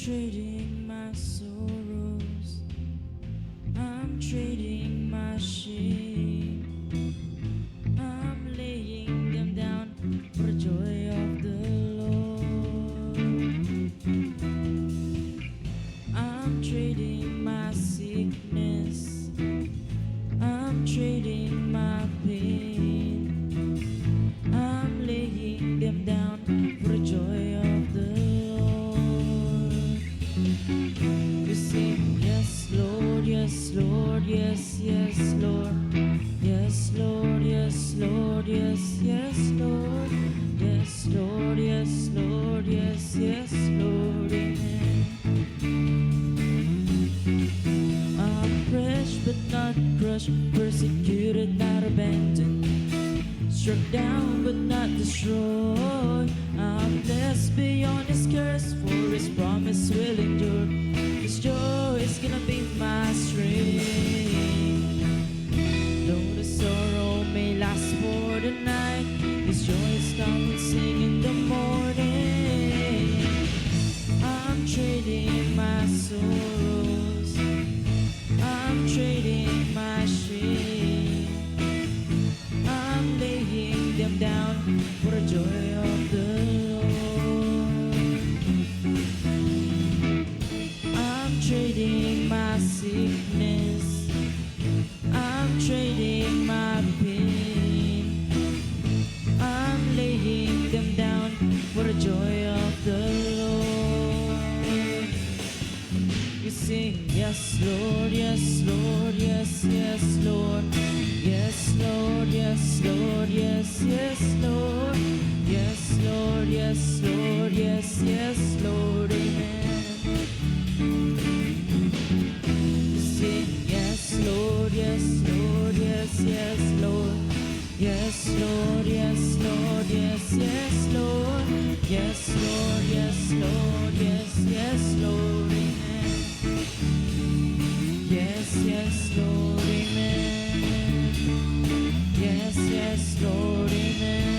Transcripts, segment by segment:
trading my sorrows. I'm trading my shame. I'm laying them down for the joy of the Lord. I'm trading my sickness. I'm trading my pain. I'm laying them down for the joy of the Lord. We sing, yes, Lord, yes, Lord, yes, yes, Lord. Yes, Lord, yes, Lord, yes, yes, Lord. Yes, Lord, yes, Lord, yes, yes, Lord. Amen. I'm crushed but not crushed, persecuted, not abandoned, struck down but not destroyed. I'm blessed beyond His curse, for His promise will endure. His joy is gonna be my strength. Though the sorrow may last for the night, His joy is coming, sing in the morning. I'm trading my sorrows. I'm trading my shame. I'm laying them down for the joy of the Lord. I'm trading my sickness. I'm trading my pain. I'm laying them down for the joy of the Lord. You sing, yes, Lord, yes, Lord, yes, yes, Lord. Yes, Lord, yes, Lord, yes, yes, Lord. Yes, Lord, yes, Lord, yes, yes, Lord. Amen. You sing, yes, Lord, yes, Lord, yes, yes, Lord. Yes, Lord, yes, Lord, yes, yes, Lord. Yes, Lord, yes, Lord, yes, yes, Lord. Amen. Yes, yes, Lord, amen. Yes, yes, Lord, amen.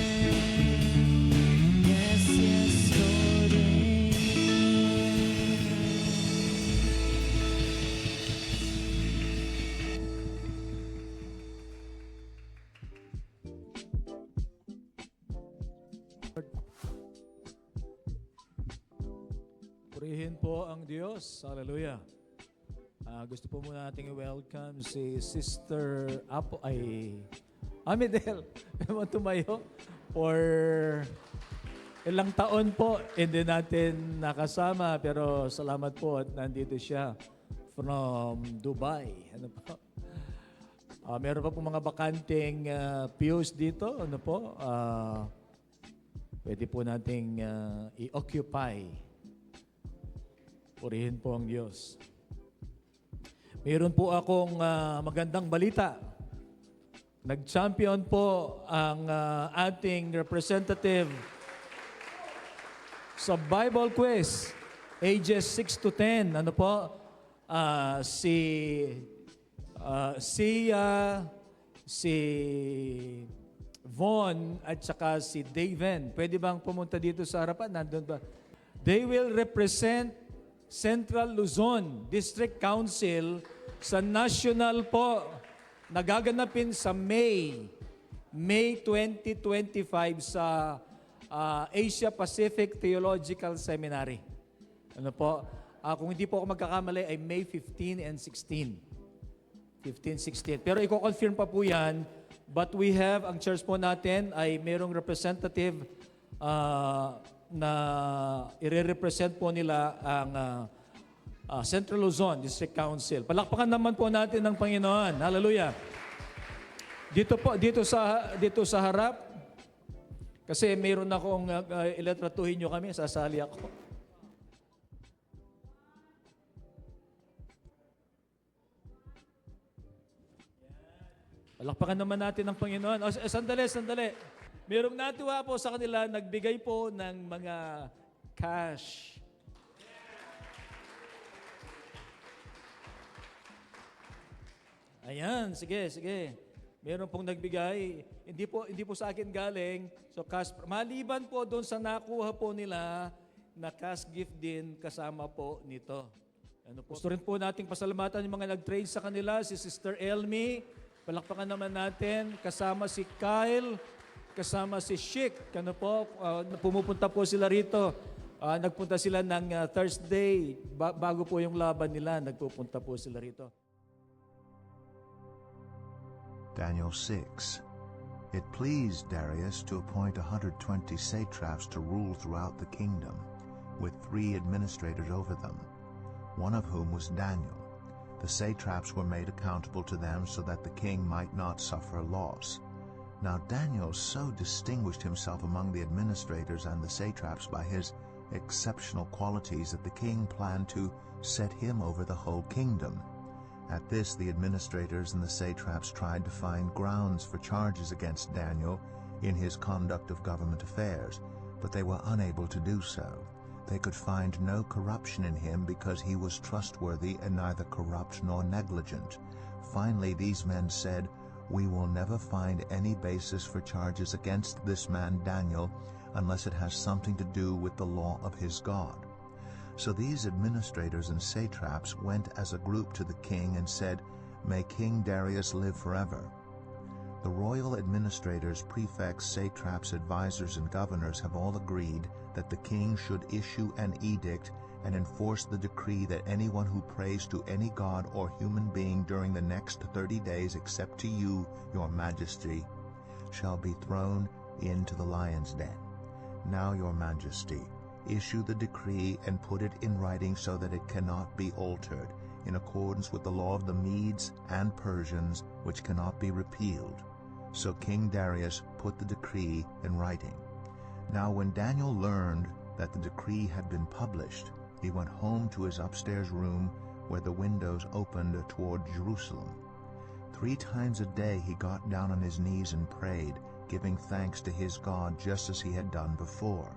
Yes, yes, Lord, amen. Purihin po ang Diyos. Hallelujah. Gusto po muna nating i-welcome si Sister Amidel. Naman tumayo for ilang taon po hindi natin nakasama, pero salamat po at nandito siya from Dubai. Ano po? Meron pa po mga bakanting pews dito. Ano po? Pwede po nating i-occupy. Purihin po ang Diyos. Mayroon po akong magandang balita. Nag-champion po ang ating representative sa Bible quiz, ages 6 to 10. Ano po? Si Sia, si Von, at saka si Daven. Pwede bang pumunta dito sa harapan? Nandun ba? They will represent Central Luzon District Council sa national po, nagaganapin sa May 2025 sa Asia Pacific Theological Seminary. Ano po? Kung hindi po ako magkakamali ay May 15 and 16. 15, 16. Pero i-confirm pa po yan. But we have, ang church po natin ay mayroong representative na i-represent po nila ang Central Luzon District Council. Palakpakan naman po natin ng Panginoon. Hallelujah. Dito sa harap, kasi mayroon akong ilatratuhin nyo kami, sasali ako. Palakpakan naman natin ng Panginoon. Sandali. Mayroong natuwa po sa kanila, nagbigay po ng mga cash. Ayan, sige. Meron pong nagbigay. Hindi po sa akin galing. So, cash, maliban po doon sa nakuha po nila, na cash gift din kasama po nito. Ano po? Gusto rin po nating pasalamatan yung mga nag-trade sa kanila, si Sister Elmi, palakpakan naman natin, kasama si Kyle, kasama si Chic, ano po, pumupunta po sila rito. Nagpunta sila ng Thursday, bago po yung laban nila, nagpupunta po sila rito. Daniel 6. It pleased Darius to appoint 120 satraps to rule throughout the kingdom, with 3 administrators over them, one of whom was Daniel. The satraps were made accountable to them so that the king might not suffer loss. Now Daniel so distinguished himself among the administrators and the satraps by his exceptional qualities that the king planned to set him over the whole kingdom. At this, the administrators and the satraps tried to find grounds for charges against Daniel in his conduct of government affairs, but they were unable to do so. They could find no corruption in him because he was trustworthy and neither corrupt nor negligent. Finally, these men said, "We will never find any basis for charges against this man Daniel unless it has something to do with the law of his God." So these administrators and satraps went as a group to the king and said, "May King Darius live forever." The royal administrators, prefects, satraps, advisors, and governors have all agreed that the king should issue an edict and enforce the decree that anyone who prays to any god or human being during the next 30 days except to you, your majesty, shall be thrown into the lion's den. Now, your majesty, issue the decree and put it in writing so that it cannot be altered, in accordance with the law of the Medes and Persians, which cannot be repealed. So King Darius put the decree in writing. Now when Daniel learned that the decree had been published, he went home to his upstairs room where the windows opened toward Jerusalem. 3 times a day he got down on his knees and prayed, giving thanks to his God just as he had done before.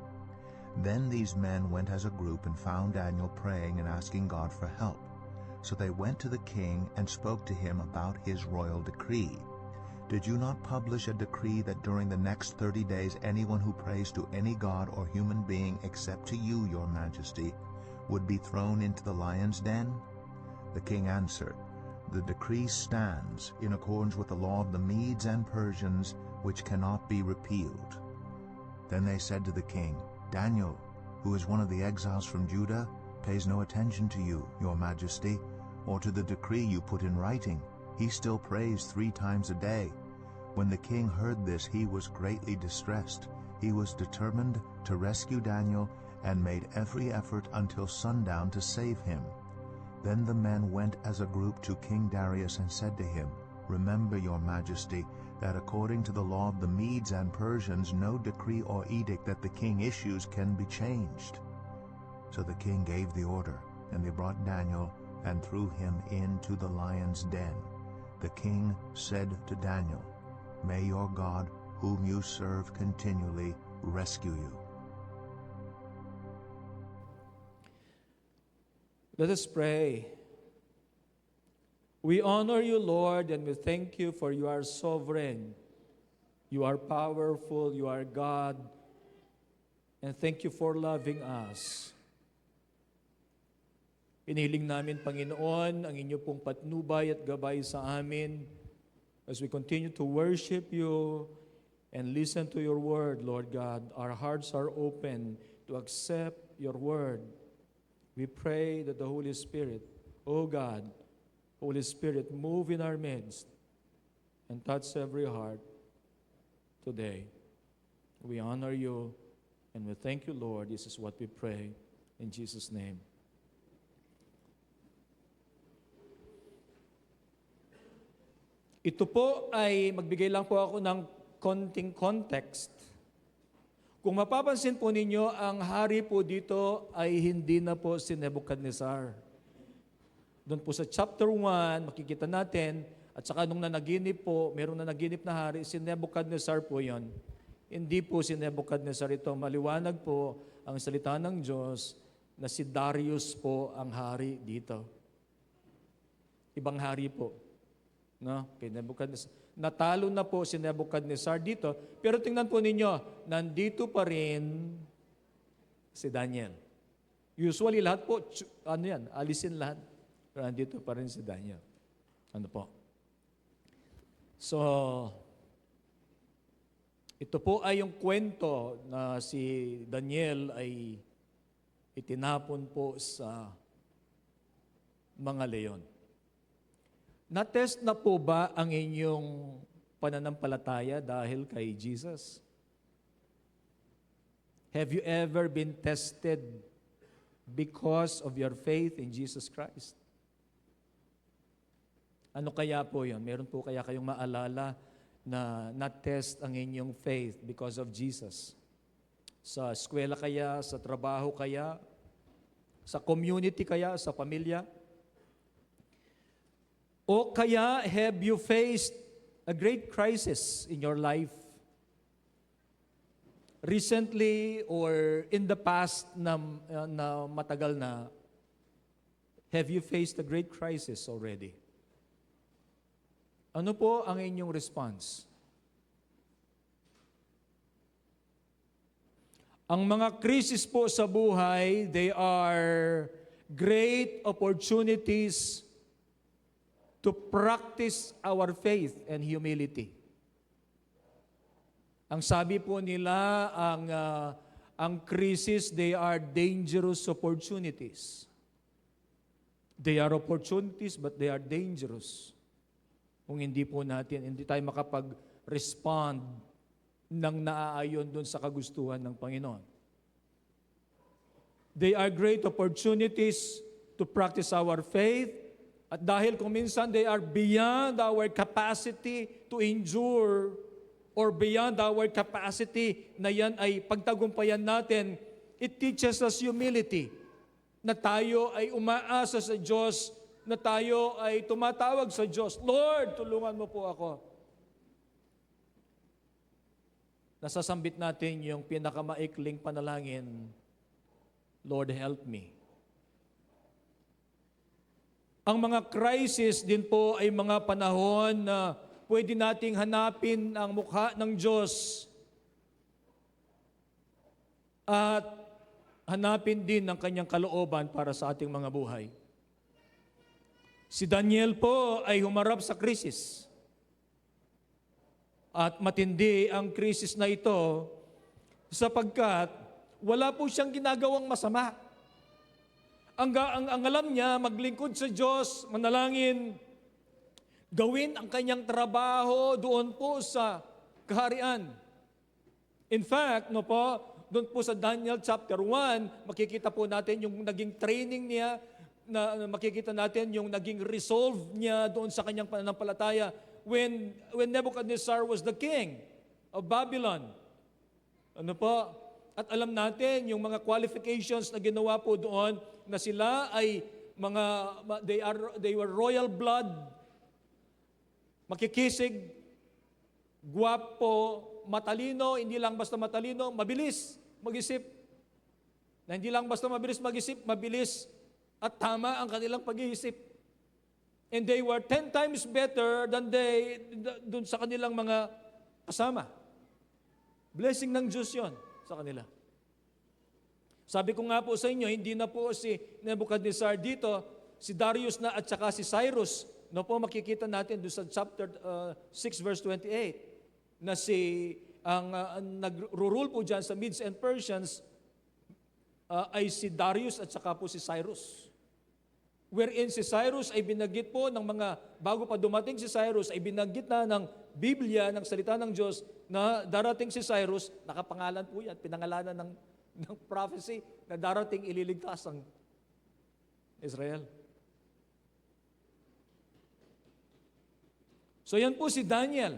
Then these men went as a group and found Daniel praying and asking God for help. So they went to the king and spoke to him about his royal decree. "Did you not publish a decree that during the next 30 days anyone who prays to any god or human being except to you, your majesty, would be thrown into the lion's den?" The king answered, "The decree stands in accordance with the law of the Medes and Persians, which cannot be repealed." Then they said to the king, "Daniel, who is one of the exiles from Judah, pays no attention to you, your majesty, or to the decree you put in writing. He still prays 3 times a day." When the king heard this, he was greatly distressed. He was determined to rescue Daniel and made every effort until sundown to save him. Then the men went as a group to King Darius and said to him, "Remember, your majesty, that according to the law of the Medes and Persians, no decree or edict that the king issues can be changed." So the king gave the order, and they brought Daniel and threw him into the lion's den. The king said to Daniel, "May your God, whom you serve continually, rescue you." Let us pray. We honor you, Lord, and we thank you for you are sovereign. You are powerful, you are God, and thank you for loving us. Inihiling namin, Panginoon, ang inyo pong patnubay at gabay sa amin as we continue to worship you and listen to your word, Lord God. Our hearts are open to accept your word. We pray that the Holy Spirit, oh God, Holy Spirit, move in our midst and touch every heart today. We honor you and we thank you, Lord. This is what we pray in Jesus' name. Ito po ay magbigay lang po ako ng konting context. Kung mapapansin po ninyo, ang hari po dito ay hindi na po si Nebuchadnezzar. Doon po sa chapter 1, makikita natin, at saka nung nanaginip po, mayroong nanaginip na hari, si Nebuchadnezzar po yon. Hindi po si Nebuchadnezzar ito. Maliwanag po ang salita ng Diyos na si Darius po ang hari dito. Ibang hari po. No? Kay Nebuchadnezzar. Natalo na po si Nebuchadnezzar dito. Pero tingnan po ninyo, nandito pa rin si Daniel. Usually lahat po, alisin lahat. Pero nandito pa rin si Daniel. Ano po? So, ito po ay yung kwento na si Daniel ay itinapon po sa mga leon. Na-test na po ba ang inyong pananampalataya dahil kay Jesus? Have you ever been tested because of your faith in Jesus Christ? Ano kaya po yun? Meron po kaya kayong maalala na na-test ang inyong faith because of Jesus? Sa eskwela kaya, sa trabaho kaya, sa community kaya, sa pamilya? O kaya have you faced a great crisis in your life? Recently or in the past na matagal na, have you faced a great crisis already? Ano po ang inyong response? Ang mga krisis po sa buhay, they are great opportunities to practice our faith and humility. Ang sabi po nila, ang krisis, they are dangerous opportunities. They are opportunities, but they are dangerous. Kung hindi tayo makapag-respond ng naaayon doon sa kagustuhan ng Panginoon. They are great opportunities to practice our faith. At dahil kung minsan they are beyond our capacity to endure or beyond our capacity na yan ay pagtagumpayan natin, it teaches us humility. Na tayo ay umaasa sa Diyos, na tayo ay tumatawag sa Diyos, Lord, tulungan mo po ako. Nasasambit natin yung pinakamaikling panalangin, Lord, help me. Ang mga crisis din po ay mga panahon na pwede nating hanapin ang mukha ng Diyos at hanapin din ang kanyang kalooban para sa ating mga buhay. Si Daniel po ay humarap sa krisis. At matindi ang krisis na ito sapagkat wala po siyang ginagawang masama. Ang alam niya, maglingkod sa Diyos, manalangin, gawin ang kanyang trabaho doon po sa kaharian. In fact, doon po sa Daniel chapter 1, makikita po natin yung naging training niya, na makikita natin yung naging resolve niya doon sa kanyang pananampalataya when Nebuchadnezzar was the king of Babylon. At alam natin yung mga qualifications na ginawa po doon na sila ay they were royal blood, makikisig, guwapo, matalino, hindi lang basta matalino, mabilis mag-isip. Na hindi lang basta mabilis mag-isip, mabilis at tama ang kanilang pag-iisip. And they were 10 times better than dun sa kanilang mga kasama. Blessing ng Diyos yon sa kanila. Sabi ko nga po sa inyo, hindi na po si Nebuchadnezzar dito, si Darius na at saka si Cyrus. Makikita natin doon sa chapter 6 verse 28 na ang nag-rule po dyan sa Medes and Persians ay si Darius at saka po si Cyrus. Wherein si Cyrus ay binanggit po ng bago pa dumating si Cyrus, ay binanggit na ng Biblia, ng salita ng Diyos, na darating si Cyrus, nakapangalan po yan, pinangalanan ng prophecy, na darating ililigtas ang Israel. So yan po si Daniel.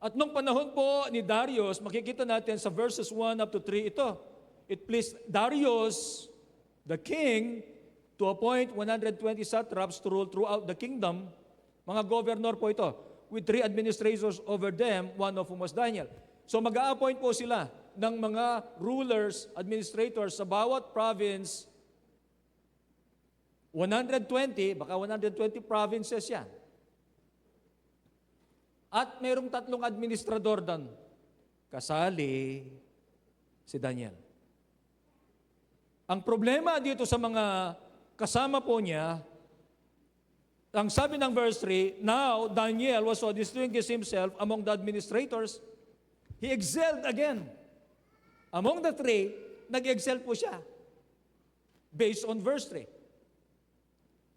At nung panahon po ni Darius, makikita natin sa verses 1 up to 3 ito. It pleased Darius, the king, to appoint 120 satraps to rule throughout the kingdom. Mga governor po ito, with 3 administrators over them, one of whom was Daniel. So mag-a-appoint po sila ng mga rulers, administrators sa bawat province. 120, baka 120 provinces yan. At mayroong 3 administrador doon. Kasali si Daniel. Ang problema dito sa mga kasama po niya, ang sabi ng verse 3, now Daniel was so distinguished himself among the administrators, he excelled again. Among the three, nag-excel po siya. Based on verse 3.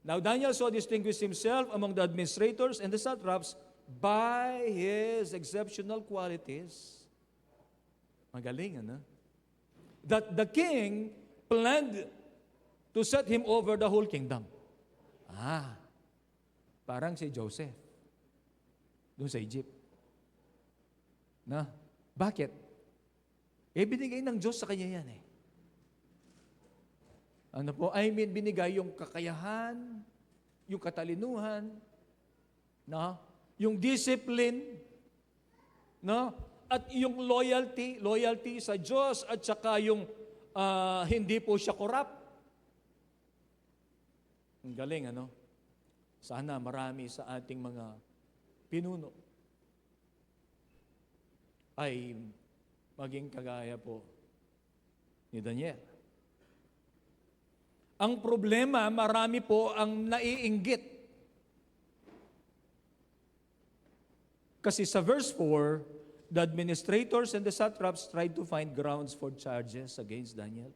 Now Daniel so distinguished himself among the administrators and the satraps by his exceptional qualities. Magaling, ano? That the king planned to set him over the whole kingdom. Parang si Joseph doon sa Egypt. Na? Bakit? Binigay ng Diyos sa kanya yan eh. Ano po? Binigay yung kakayahan, yung katalinuhan, no? Yung discipline, no? At yung loyalty sa Diyos at saka yung hindi po siya corrupt. Ang galing, ano? Sana marami sa ating mga pinuno ay maging kagaya po ni Daniel. Ang problema, marami po ang naiinggit. Kasi sa verse 4, the administrators and the satraps tried to find grounds for charges against Daniel.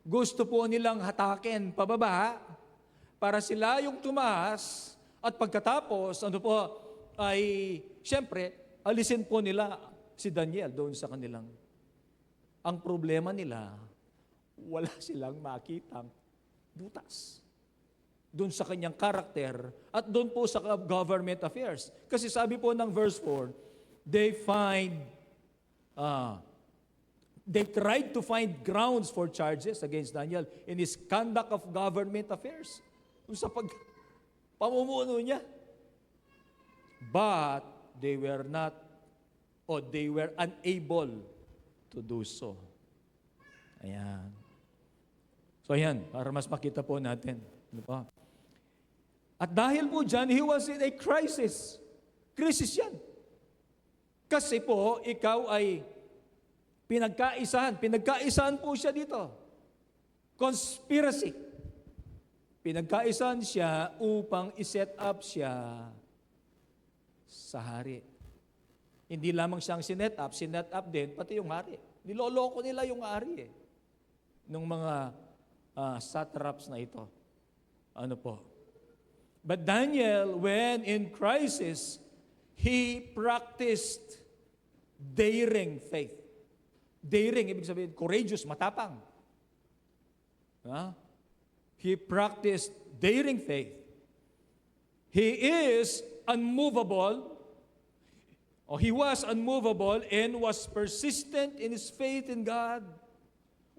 Gusto po nilang hatakin pababa para sila yung tumaas at pagkatapos, ay siyempre, alisin po nila si Daniel doon sa kanilang. Ang problema nila, wala silang makitang butas doon sa kanyang karakter at doon po sa government affairs. Kasi sabi po ng verse 4, they tried to find grounds for charges against Daniel in his conduct of government affairs. Sa pamumuno niya. But they were unable to do so. Ayan. So ayan, para mas makita po natin. Ano pa? At dahil po dyan, he was in a crisis. Crisis yan. Kasi po, ikaw ay pinagkaisahan po siya dito. Conspiracy. Pinagkaisahan siya upang iset up siya sa hari. Hindi lamang siyang sinet up din, pati yung hari. Niloloko nila yung hari nung mga satraps na ito. Ano po? But Daniel, when in crisis, he practiced daring faith. Daring, ibig sabihin, courageous, matapang. He practiced daring faith. He is unmovable, or he was unmovable and was persistent in his faith in God.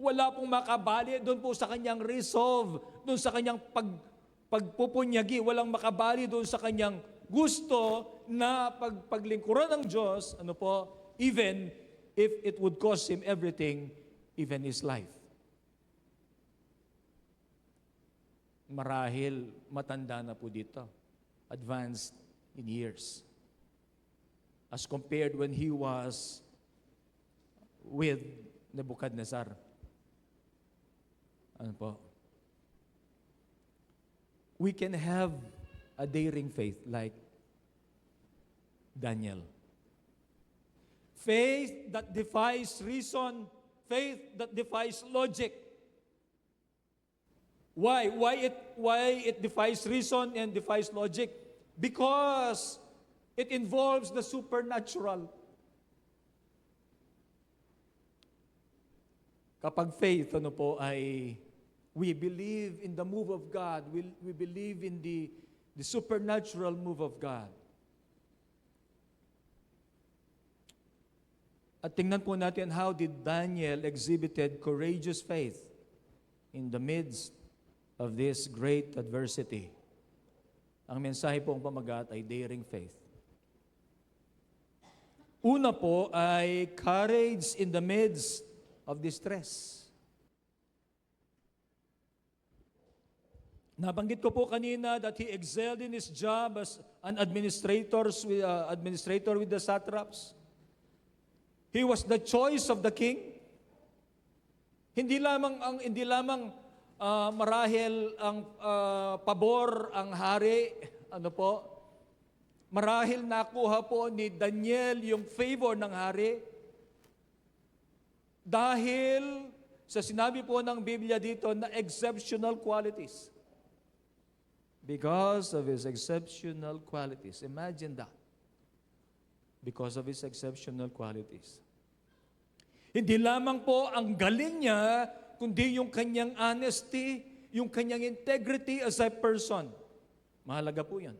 Wala pong makabali doon po sa kanyang resolve, doon sa kanyang pagpupunyagi, walang makabali doon sa kanyang gusto na paglingkuran ng Diyos, even if it would cost him everything, even his life. Marahil matanda na po dito, advanced in years, as compared when he was with Nebuchadnezzar. Ano po? We can have a daring faith like Daniel. Faith that defies reason, faith that defies logic. Why? Why it defies reason and defies logic? Because it involves the supernatural. Kapag faith, ay we believe in the move of God. We believe in the supernatural move of God. At tingnan po natin how did Daniel exhibited courageous faith in the midst of this great adversity. Ang mensahe po ang pamagat ay daring faith. Una po ay courage in the midst of distress. Nabanggit ko po kanina that he excelled in his job as an administrator with the satraps. He was the choice of the king. Hindi lamang marahil ang pabor ang hari, ano po, marahil nakuha po ni Daniel yung favor ng hari dahil sa sinabi po ng Biblia dito na exceptional qualities. Because of his exceptional qualities. Imagine that. Because of his exceptional qualities. Hindi lamang po ang galing niya, kundi yung kanyang honesty, yung kanyang integrity as a person. Mahalaga po yan.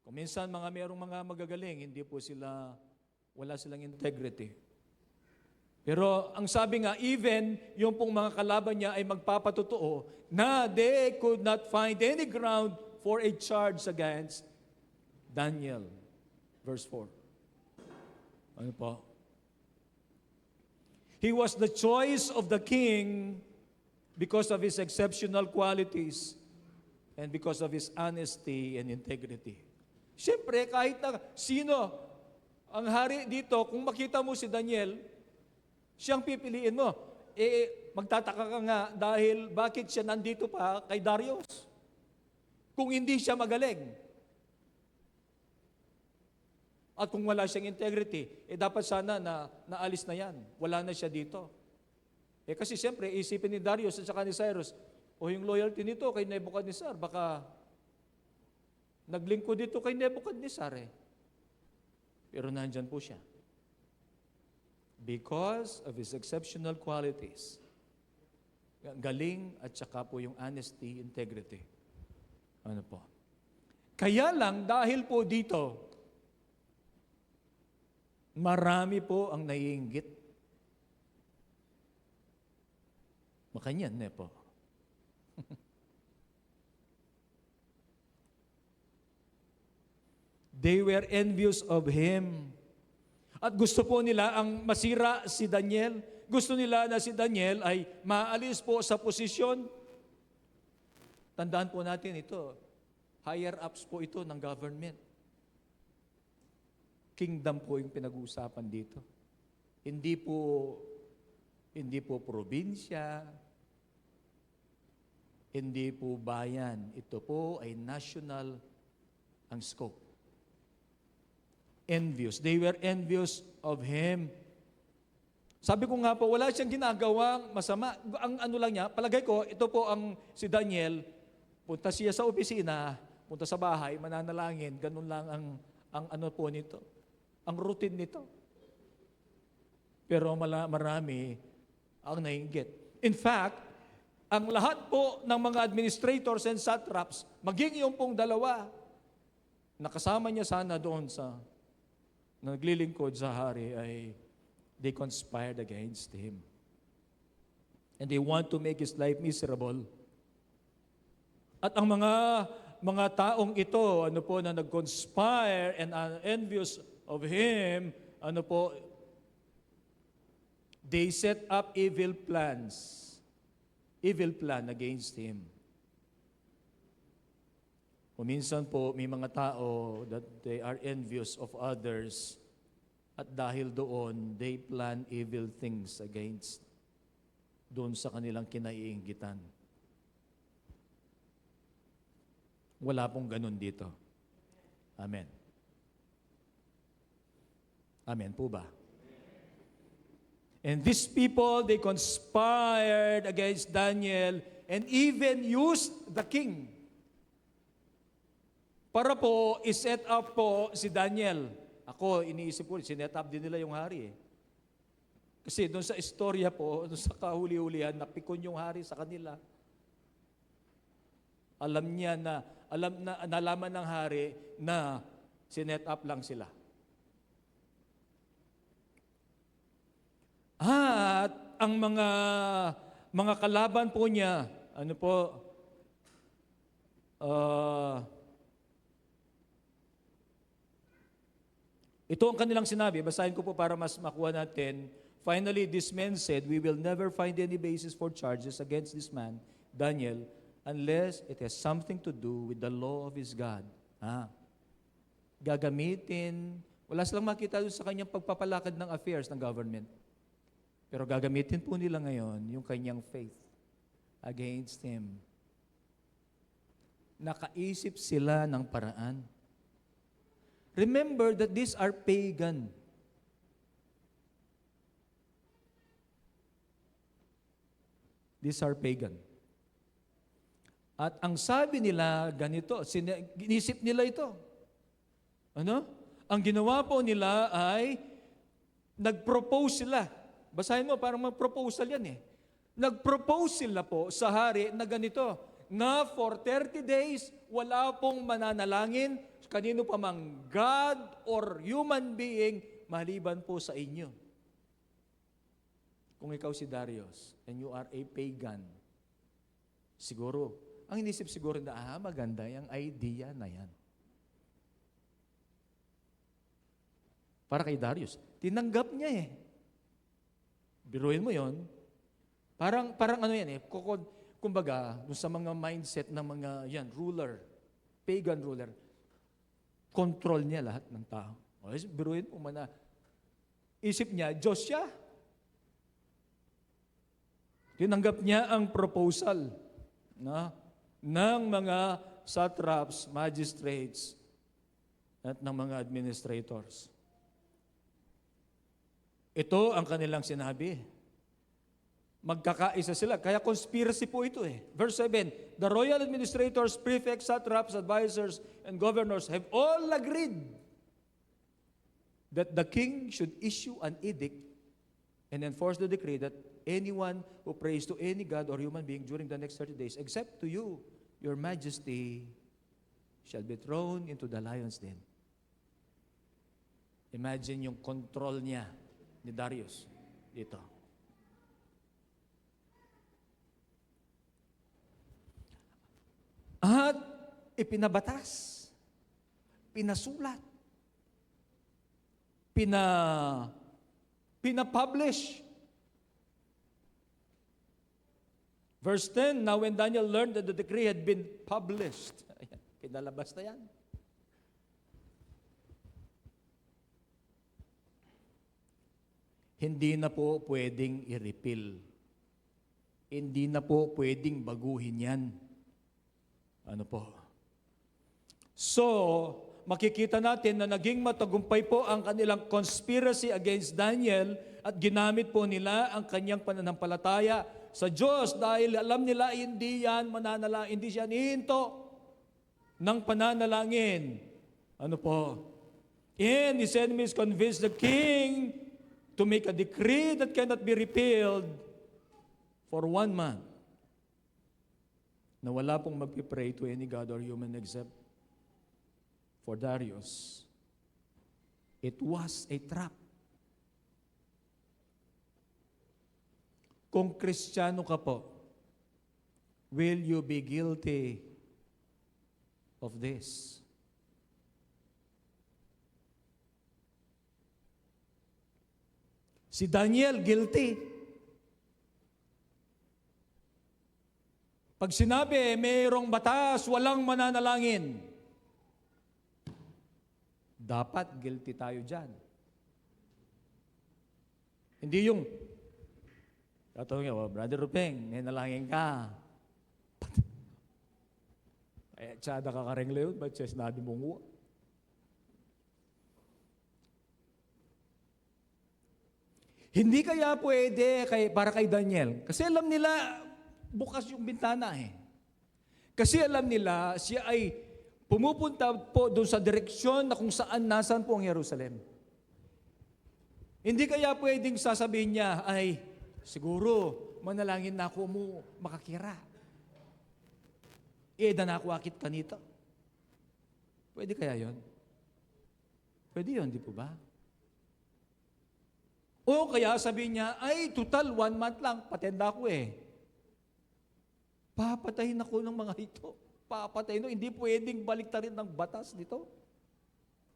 Kung minsan merong mga magagaling, hindi po wala silang integrity. Pero ang sabi nga, even yung pong mga kalaban niya ay magpapatotoo na they could not find any ground for a charge against Daniel. Verse 4. Ano po? He was the choice of the king because of his exceptional qualities and because of his honesty and integrity. Siyempre, kahit na sino ang hari dito, kung makita mo si Daniel, siyang pipiliin mo. Magtataka ka nga dahil bakit siya nandito pa kay Darius? Kung hindi siya magaling. At kung wala siyang integrity, dapat sana na naalis na yan. Wala na siya dito. Kasi siyempre, isipin ni Darius at saka ni Cyrus, yung loyalty nito kay Nebuchadnezzar, baka naglingkod dito kay Nebuchadnezzar Pero nandyan po siya. Because of his exceptional qualities. Galing at saka po yung honesty, integrity. Ano po? Kaya lang, dahil po dito, marami po ang naiinggit. Makanyan na po. They were envious of him. At gusto po nila ang masira si Daniel. Gusto nila na si Daniel ay maalis po sa posisyon. Tandaan po natin ito. Higher ups po ito ng government. Kingdom po yung pinag-uusapan dito. Hindi po probinsya, hindi po bayan. Ito po ay national ang scope. Envious. They were envious of him. Sabi ko nga po, wala siyang ginagawang masama. Ang ano lang niya, palagay ko, ito po ang si Daniel, punta siya sa opisina, punta sa bahay, mananalangin, ganun lang ang ano po nito. Ang routine nito. Pero marami ang naiinggit. In fact, ang lahat po ng mga administrators and satraps, maging yung pong dalawa, nakasama niya sana doon sa naglilingkod sa hari ay they conspired against him. And they want to make his life miserable. At ang mga taong ito, ano po, na nag-conspire and are envious of him, ano po, they set up evil plan against him. O minsan po, may mga tao that they are envious of others at dahil doon, they plan evil things against doon sa kanilang kinaiinggitan. Wala pong ganun dito. Amen. Amen po ba? And these people, they conspired against Daniel and even used the king para po iset up po si Daniel. Ako, iniisip ko, sinet up din nila yung hari Kasi doon sa istorya po, doon sa kahuli-hulihan, napikon yung hari sa kanila. Nalaman ng hari na sinet up lang sila. At ang mga kalaban po niya, ano po, ito ang kanilang sinabi, basahin ko po para mas makuha natin. Finally, this man said, "We will never find any basis for charges against this man, Daniel, unless it has something to do with the law of his God." Gagamitin, wala silang makita doon sa kanyang pagpapalakad ng affairs ng government. Pero gagamitin po nila ngayon yung kanyang faith against him. Nakaisip sila ng paraan. Remember that these are pagan. These are pagan. At ang sabi nila, ganito, ginisip nila ito. Ano? Ang ginawa po nila ay nag-propose sila. Basahin mo, parang mag-proposal yan eh. Nag-propose sila po sa hari na ganito, na for 30 days, wala pong mananalangin, kanino pa mang God or human being, maliban po sa inyo. Kung ikaw si Darius, and you are a pagan, siguro, ang inisip siguro na, maganda yung idea na yan. Para kay Darius, tinanggap niya eh. Biruin mo yon. Parang ano yan eh, kumbaga, dun sa mga mindset ng mga, ruler, pagan ruler, control niya lahat ng tao. O, biruin mo man na, isip niya, Diyos siya. Tinanggap niya ang proposal ng mga satraps, magistrates, at ng mga administrators. Ito ang kanilang sinabi. Magkakaisa sila. Kaya conspiracy po ito eh. Verse 7, the royal administrators, prefects, satraps, advisors, and governors have all agreed that the king should issue an edict and enforce the decree that anyone who prays to any god or human being during the next 30 days, except to you, your majesty, shall be thrown into the lion's den. Imagine yung control niya ni Darius dito. At ipinabatas, pinasulat, pinapublish. Verse 10, now when Daniel learned that the decree had been published, pinalabas na yan. Hindi na po pwedeng i-repeal. Hindi na po pwedeng baguhin yan. Ano po? So, makikita natin na naging matagumpay po ang kanilang conspiracy against Daniel at ginamit po nila ang kanyang pananampalataya sa Diyos dahil alam nila hindi yan mananalangin, hindi siya nihinto ng pananalangin. Ano po? And his enemies convinced the king to make a decree that cannot be repealed for 1 month na wala pong magpipray to any god or human except for Darius. It was a trap. Kung Kristiyano ka po, will you be guilty of this? Si Daniel, guilty. Pag sinabi, mayroong batas, walang mananalangin, dapat guilty tayo dyan. Hindi yung, tatawag niya, Brother Rupeng, may nalangin ka. Eh, tsada ka karengle yun, ba't siya sinabi mong uwa? Hindi kaya pwede para kay Daniel. Kasi alam nila, bukas yung bintana eh. Kasi alam nila, siya ay pumupunta po doon sa direksyon na kung nasaan po ang Jerusalem. Hindi kaya pwedeng sasabihin niya, ay, siguro, manalangin na ako mo makakira. Na nakuakit ka nito. Pwede kaya yon? Pwede yon, di po ba? O kaya sabihin niya, ay, total, 1 month lang, patenda ko eh. Papatayin ako ng mga ito. Papatayin. Hindi pwedeng baliktarin ng batas dito.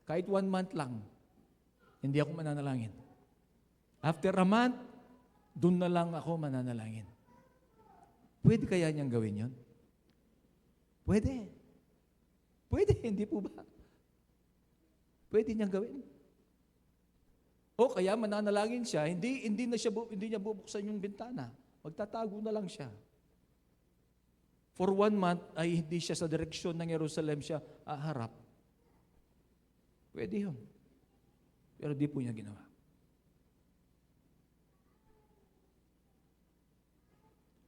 Kahit 1 month lang, hindi ako mananalangin. After a month, doon na lang ako mananalangin. Pwede kaya niyang gawin yon? Pwede. Pwede, hindi po ba? Pwede niyang gawin. O kaya mananalangin siya, hindi niya bubuksan yung bintana. Magtatago na lang siya. For 1 month ay hindi siya sa direksyon ng Jerusalem siya aharap. Pwede yun. Pero di po niya ginawa.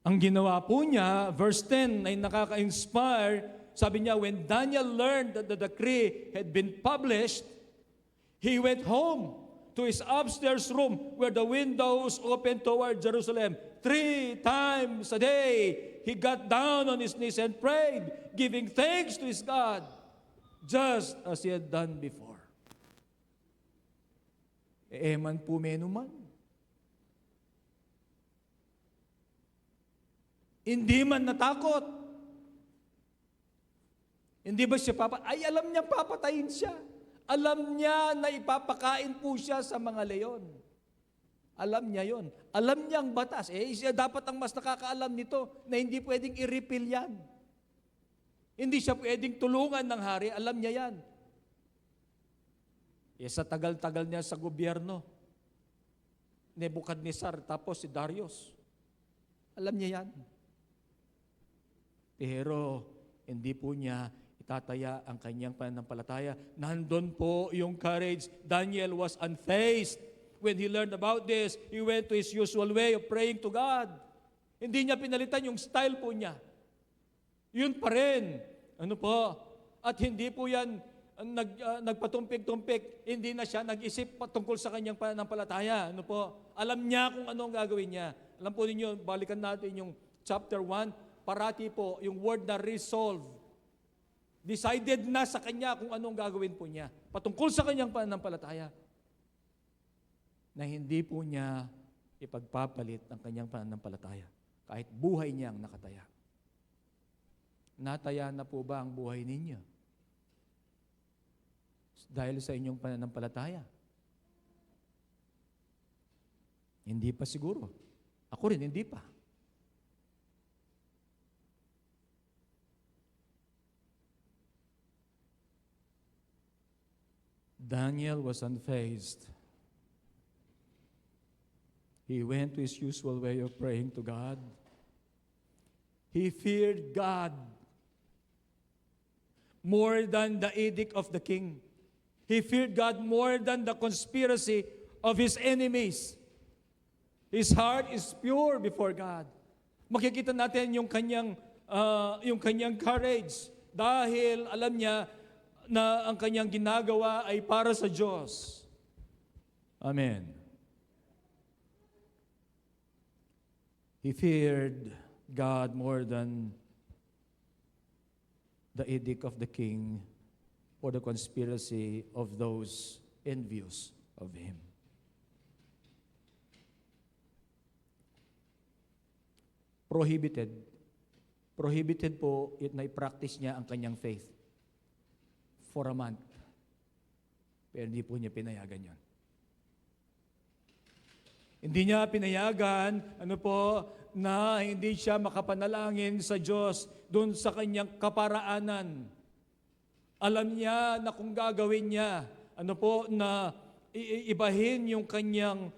Ang ginawa po niya, verse 10 ay nakaka-inspire. Sabi niya, when Daniel learned that the decree had been published, he went home to his upstairs room where the windows opened toward Jerusalem. 3 times a day, he got down on his knees and prayed, giving thanks to his God, just as he had done before. Man po menuman. Hindi man natakot. Hindi ba siya alam niya papatayin siya. Alam niya na ipapakain po siya sa mga leon. Alam niya yon. Alam niya ang batas. Siya dapat ang mas nakakaalam nito na hindi pwedeng i-repeal yan. Hindi siya pwedeng tulungan ng hari. Alam niya yan. Sa tagal-tagal niya sa gobyerno, Nebuchadnezzar, tapos si Darius. Alam niya yan. Pero hindi po niya itataya ang kanyang pananampalataya. Nandun po yung courage. Daniel was unfazed. When he learned about this, he went to his usual way of praying to God. Hindi niya pinalitan yung style po niya. Yun pa rin. Ano po? At hindi po yan nagpatumpik-tumpik. Hindi na siya nag-isip patungkol sa kanyang pananampalataya. Ano po? Alam niya kung ano ang gagawin niya. Alam po ninyo, balikan natin yung chapter 1. Parati po, yung word na resolve. Decided na sa kanya kung anong gagawin po niya. Patungkol sa kanyang pananampalataya. Na hindi po niya ipagpapalit ang kanyang pananampalataya. Kahit buhay niyang nakataya. Nataya na po ba ang buhay ninyo? Dahil sa inyong pananampalataya? Hindi pa siguro. Ako rin, hindi pa. Daniel was unfazed. He went to his usual way of praying to God. He feared God more than the edict of the king. He feared God more than the conspiracy of his enemies. His heart is pure before God. Makikita natin yung kanyang courage dahil alam niya na ang kanyang ginagawa ay para sa Diyos. Amen. He feared God more than the edict of the king or the conspiracy of those envious of him. Prohibited. Prohibited po na i-practice niya ang kanyang faith for a month. Pero hindi po niya pinayagan yon. Hindi niya pinayagan, na hindi siya makapanalangin sa Diyos doon sa kanyang kaparaanan. Alam niya na kung gagawin niya, na ibahin yung kanyang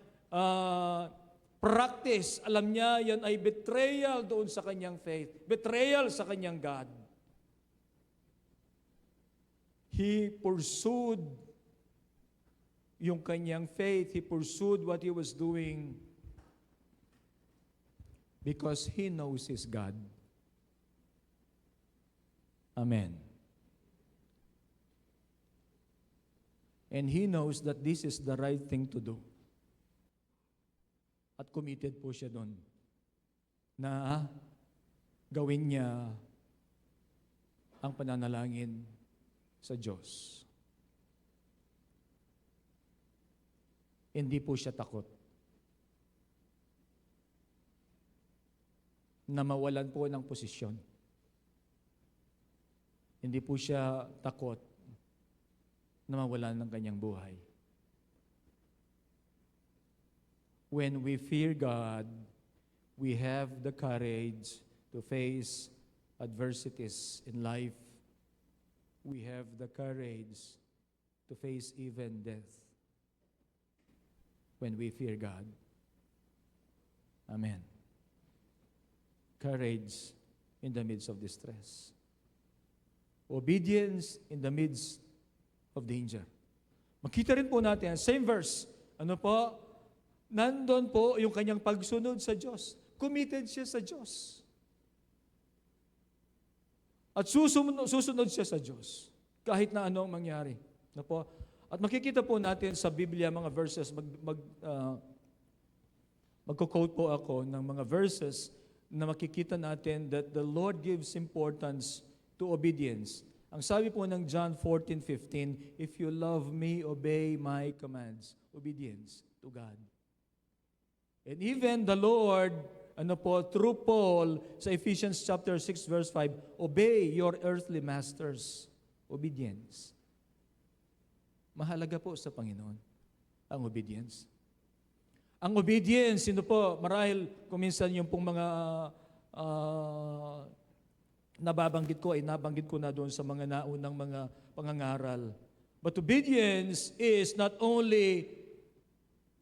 practice. Alam niya, yan ay betrayal doon sa kanyang faith. Betrayal sa kanyang God. He pursued yung kanyang faith. He pursued what he was doing because he knows his God. Amen. And he knows that this is the right thing to do. At committed po siya doon na gawin niya ang pananalangin sa Diyos. Hindi po siya takot na mawalan po ng posisyon. Hindi po siya takot na mawalan ng kanyang buhay. When we fear God, we have the courage to face adversities in life. We have the courage to face even death. when we fear God. Amen. Courage in the midst of distress. Obedience in the midst of danger. Makita rin po natin, same verse. Ano po? Nandun po yung kanyang pagsunod sa Diyos. Committed siya sa Diyos. At susunod siya sa Diyos. Kahit na anong mangyari. Ano po? At makikita po natin sa Biblia mga verses, magko-quote po ako ng mga verses na makikita natin that the Lord gives importance to obedience. Ang sabi po ng John 14:15, if you love me, obey my commands. Obedience to God. And even the Lord, through Paul sa Ephesians chapter 6 verse 5, obey your earthly masters. Obedience. Mahalaga po sa Panginoon ang obedience. Ang obedience, marahil kung minsan yung pong mga nababanggit ko ay nabanggit ko na doon sa mga naunang mga pangangaral. But obedience is not only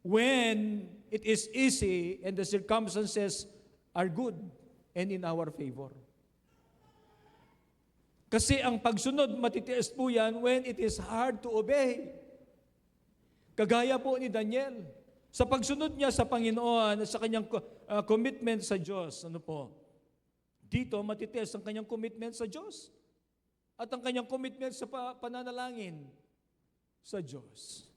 when it is easy and the circumstances are good and in our favor. Kasi ang pagsunod, matitiis po yan when it is hard to obey. Kagaya po ni Daniel. Sa pagsunod niya sa Panginoon at sa kanyang commitment sa Diyos, dito matitiis ang kanyang commitment sa Diyos at ang kanyang commitment sa pananalangin sa Diyos.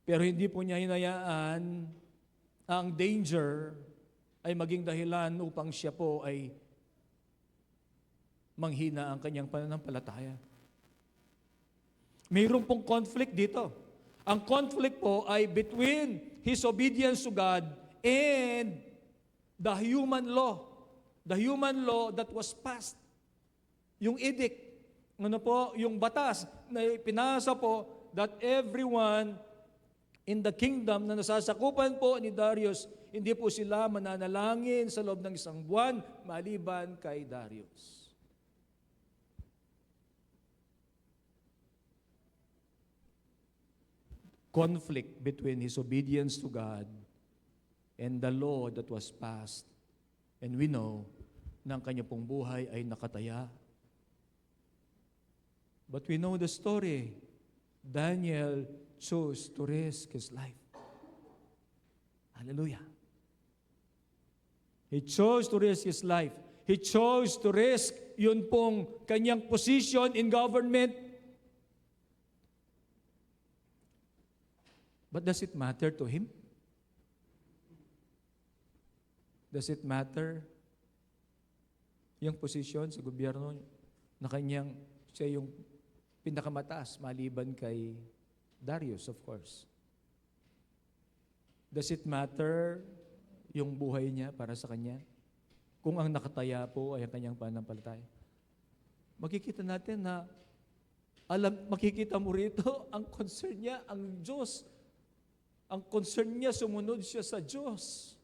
Pero hindi po niya hinayaan ang danger ay maging dahilan upang siya po ay manghina ang kanyang pananampalataya. Mayroon pong conflict dito. Ang conflict po ay between his obedience to God and the human law. The human law that was passed. Yung edict, yung batas na pinasa po that everyone in the kingdom na nasasakupan po ni Darius, hindi po sila mananalangin sa loob ng 1 buwan maliban kay Darius. Conflict between his obedience to God and the law that was passed. And we know na ang kanya pong buhay ay nakataya. But we know the story. Daniel chose to risk his life. Hallelujah. He chose to risk his life. He chose to risk yun pong kanyang position in government. But does it matter to him? Does it matter yung posisyon sa gobyerno na siya yung pinakamataas maliban kay Darius, of course? Does it matter yung buhay niya para sa kanya? Kung ang nakataya po ay ang kanyang pananampalataya. Makikita natin na makikita mo rito ang concern niya, ang Diyos. Ang concern niya, sumunod siya sa Diyos.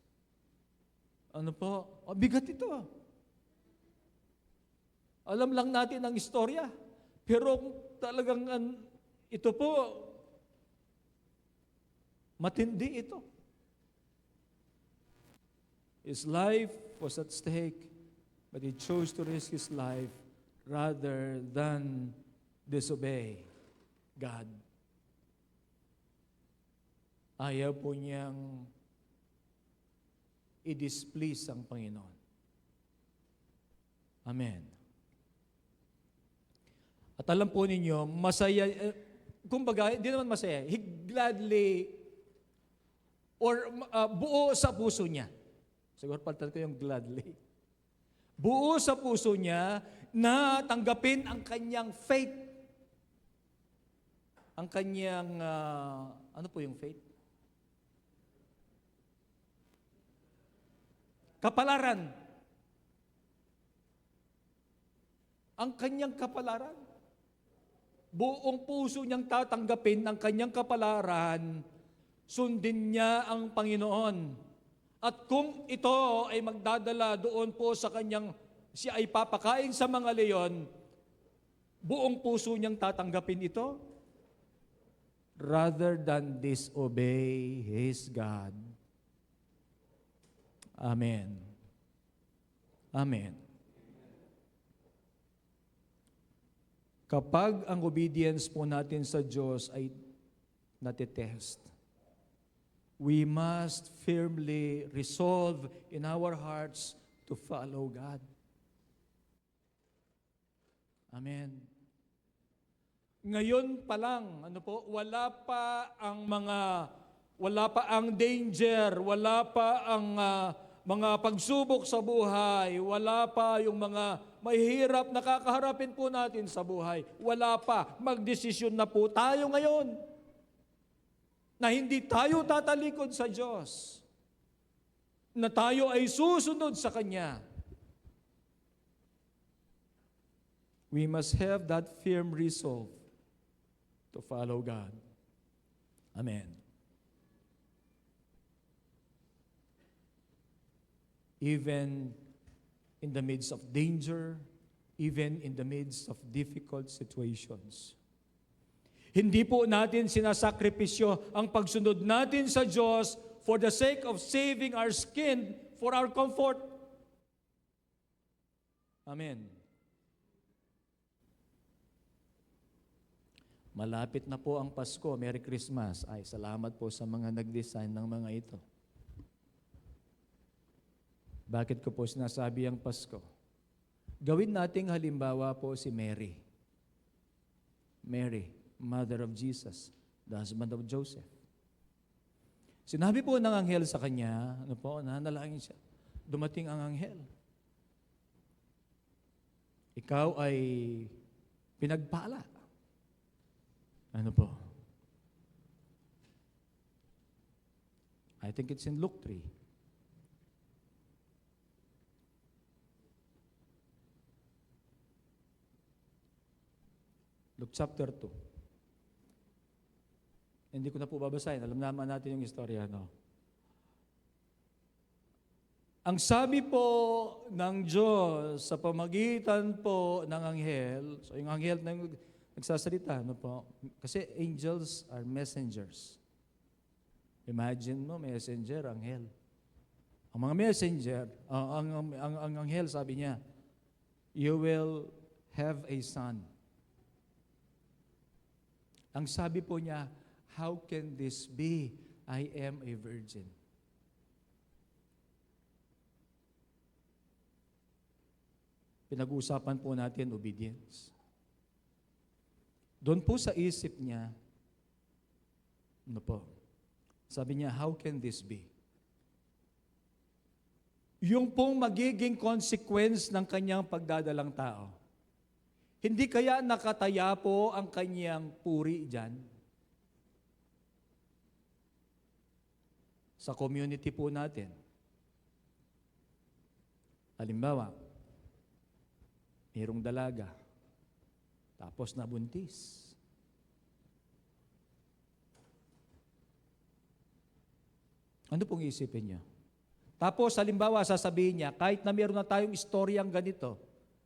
Bigat ito. Alam lang natin ang istorya. Pero talagang ito po, matindi ito. His life was at stake, but he chose to risk his life rather than disobey God. Ayaw po niyang i-displease ang Panginoon. Amen. At alam po ninyo, masaya, kumbaga, hindi naman masaya, he gladly, or buo sa puso niya. Siguro palitan ko yung gladly. Buo sa puso niya na tanggapin ang kanyang faith. Ang kanyang, ano po yung faith? Kapalaran. Ang kanyang kapalaran. Buong puso niyang tatanggapin ang kanyang kapalaran, sundin niya ang Panginoon. At kung ito ay magdadala doon po sa kanyang, siya ay papakain sa mga leon, buong puso niyang tatanggapin ito. rather than disobey his God. Amen. Amen. Kapag ang obedience po natin sa Diyos ay natitest, we must firmly resolve in our hearts to follow God. Amen. Ngayon pa lang, wala pa ang danger, wala pa ang mga pagsubok sa buhay, wala pa yung mga mahirap na kakaharapin po natin sa buhay. Wala pa. Magdesisyon na po tayo ngayon na hindi tayo tatalikod sa Diyos, na tayo ay susunod sa Kanya. We must have that firm resolve to follow God. Amen. Even in the midst of danger, even in the midst of difficult situations. Hindi po natin sinasakripisyo ang pagsunod natin sa Diyos for the sake of saving our skin for our comfort. Amen. Malapit na po ang Pasko. Merry Christmas. Ay, salamat po sa mga nag-design ng mga ito. Bakit ko po sinasabi ang Pasko? Gawin nating halimbawa po si Mary. Mary, mother of Jesus, the husband of Joseph. Sinabi po ng anghel sa kanya, nanalangin siya, dumating ang anghel. Ikaw ay pinagpala. I think it's in Luke 3. Luke chapter 2. Hindi ko na po babasahin. Alam naman natin yung istorya, Ang sabi po ng Diyos sa pamagitan po ng anghel, so yung anghel na nagsasalita, Kasi angels are messengers. Imagine mo, messenger, anghel. Ang mga messenger, ang anghel sabi niya, you will have a son. Ang sabi po niya, how can this be? I am a virgin. Pinag-uusapan po natin obedience. Doon po sa isip niya, sabi niya, how can this be? Yung pong magiging consequence ng kanyang pagdadalang tao. Hindi kaya nakataya po ang kanyang puri dyan? Sa community po natin. Halimbawa, mayroong dalaga, tapos nabuntis. Ano pong isipin niya? Tapos, halimbawa, sasabihin niya, kahit na meron na tayong istoryang ganito,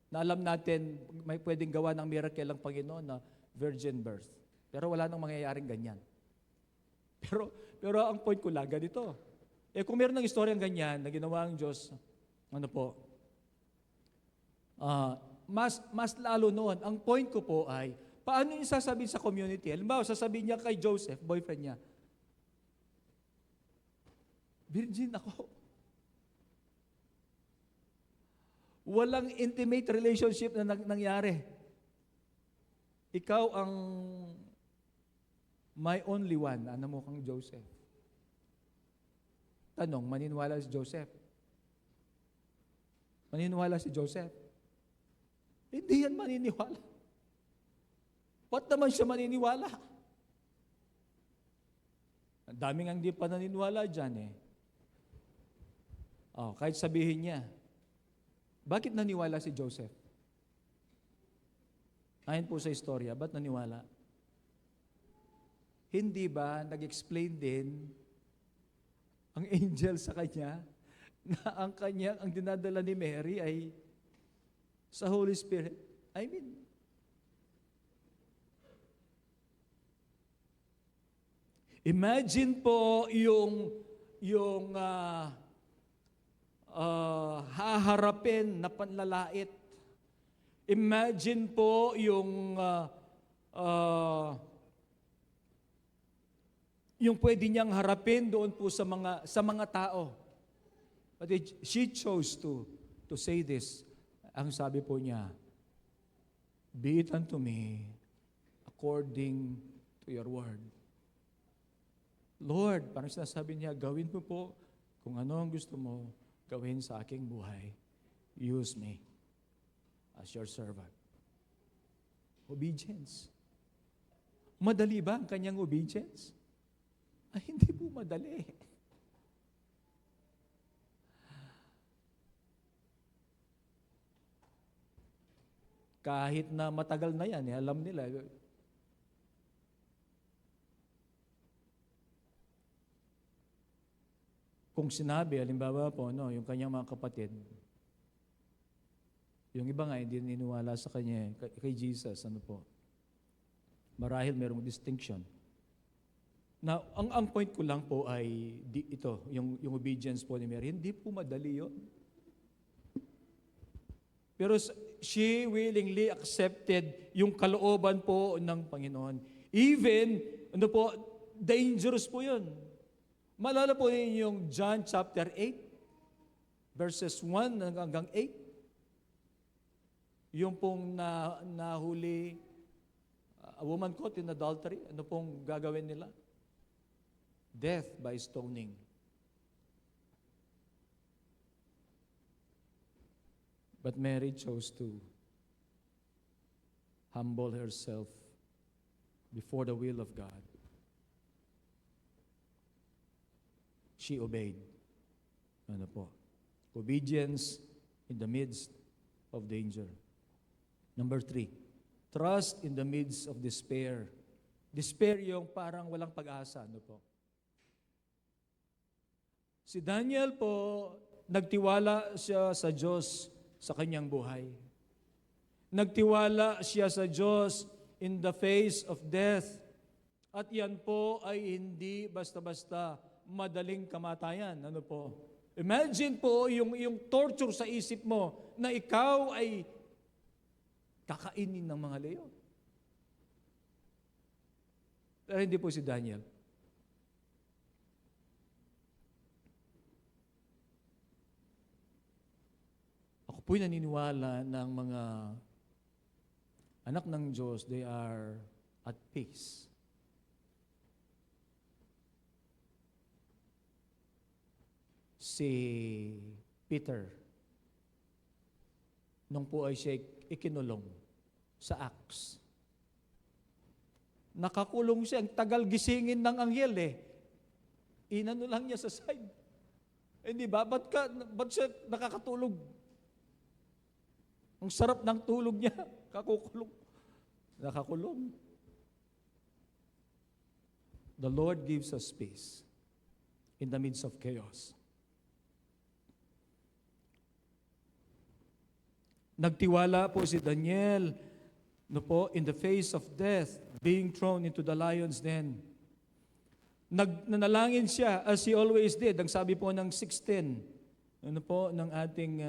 na alam natin may pwedeng gawa ng miracle ang Panginoon na virgin birth. Pero wala nang mangyayaring ganyan. Pero ang point ko lang, ganito. Kung meron ng istoryang ganyan na ginawa ang Diyos, mas lalo noon. Ang point ko po ay, paano yung sasabihin sa community? Halimbawa, sasabihin niya kay Joseph, boyfriend niya, virgin ako. Walang intimate relationship na nangyari. Ikaw ang my only one. Ano mo kang Joseph? Tanong, maniniwala si Joseph? Maniniwala si Joseph? Hindi yan maniniwala. Ba't naman siya maniniwala? Ang daming ang di pa naniniwala dyan kahit sabihin niya, bakit naniwala si Joseph? Ayon po sa istorya, ba't naniwala? Hindi ba nag-explain din ang angel sa kanya na ang dinadala ni Mary ay sa Holy Spirit? Imagine po yung haharapin na panlalait. Imagine po yung pwede niyang harapin doon po sa mga tao. But she chose to say this. Ang sabi po niya, "Be it unto me according to your word." Lord, parang sinasabi niya, gawin mo po kung ano ang gusto mo gawin sa aking buhay. Use me as your servant. Obedience. Madali ba ang kanyang obedience? Ay, hindi po madali. Kahit na matagal na yan, alam nila. Kung sinabi, halimbawa po, yung kanyang mga kapatid, yung iba nga hindi niniwala sa kanya, kay Jesus, marahil merong distinction. Now, ang point ko lang po ay yung obedience po ni Mary, hindi po madali yun. Pero she willingly accepted yung kalooban po ng Panginoon. Even, dangerous po yun. Maalala po ninyo yung John chapter 8, verses 1 hanggang 8. Yung pong nahuli, a woman caught in adultery, ano pong gagawin nila? Death by stoning. But Mary chose to humble herself before the will of God. She obeyed. Obedience in the midst of danger. Number 3, trust in the midst of despair. Despair yung parang walang pag-asa. Si Daniel po, nagtiwala siya sa Diyos sa kanyang buhay. Nagtiwala siya sa Diyos in the face of death. At yan po ay hindi basta-basta madaling kamatayan. Imagine po yung torture sa isip mo na ikaw ay kakainin ng mga leon. Pero hindi po si Daniel. Ako po'y naniniwala ng mga anak ng Diyos, they are at peace. Si Peter, nung po ay siya ikinulong sa Acts. Nakakulong siya, ang tagal gisingin ng anghel Inano lang niya sa side. Hindi ba? Ba't siya nakakatulog? Ang sarap ng tulog niya, nakakulong. The Lord gives us peace in the midst of chaos. Nagtiwala po si Daniel in the face of death, being thrown into the lion's den. Nanalangin siya as he always did. Ang sabi po ng 16, ng ating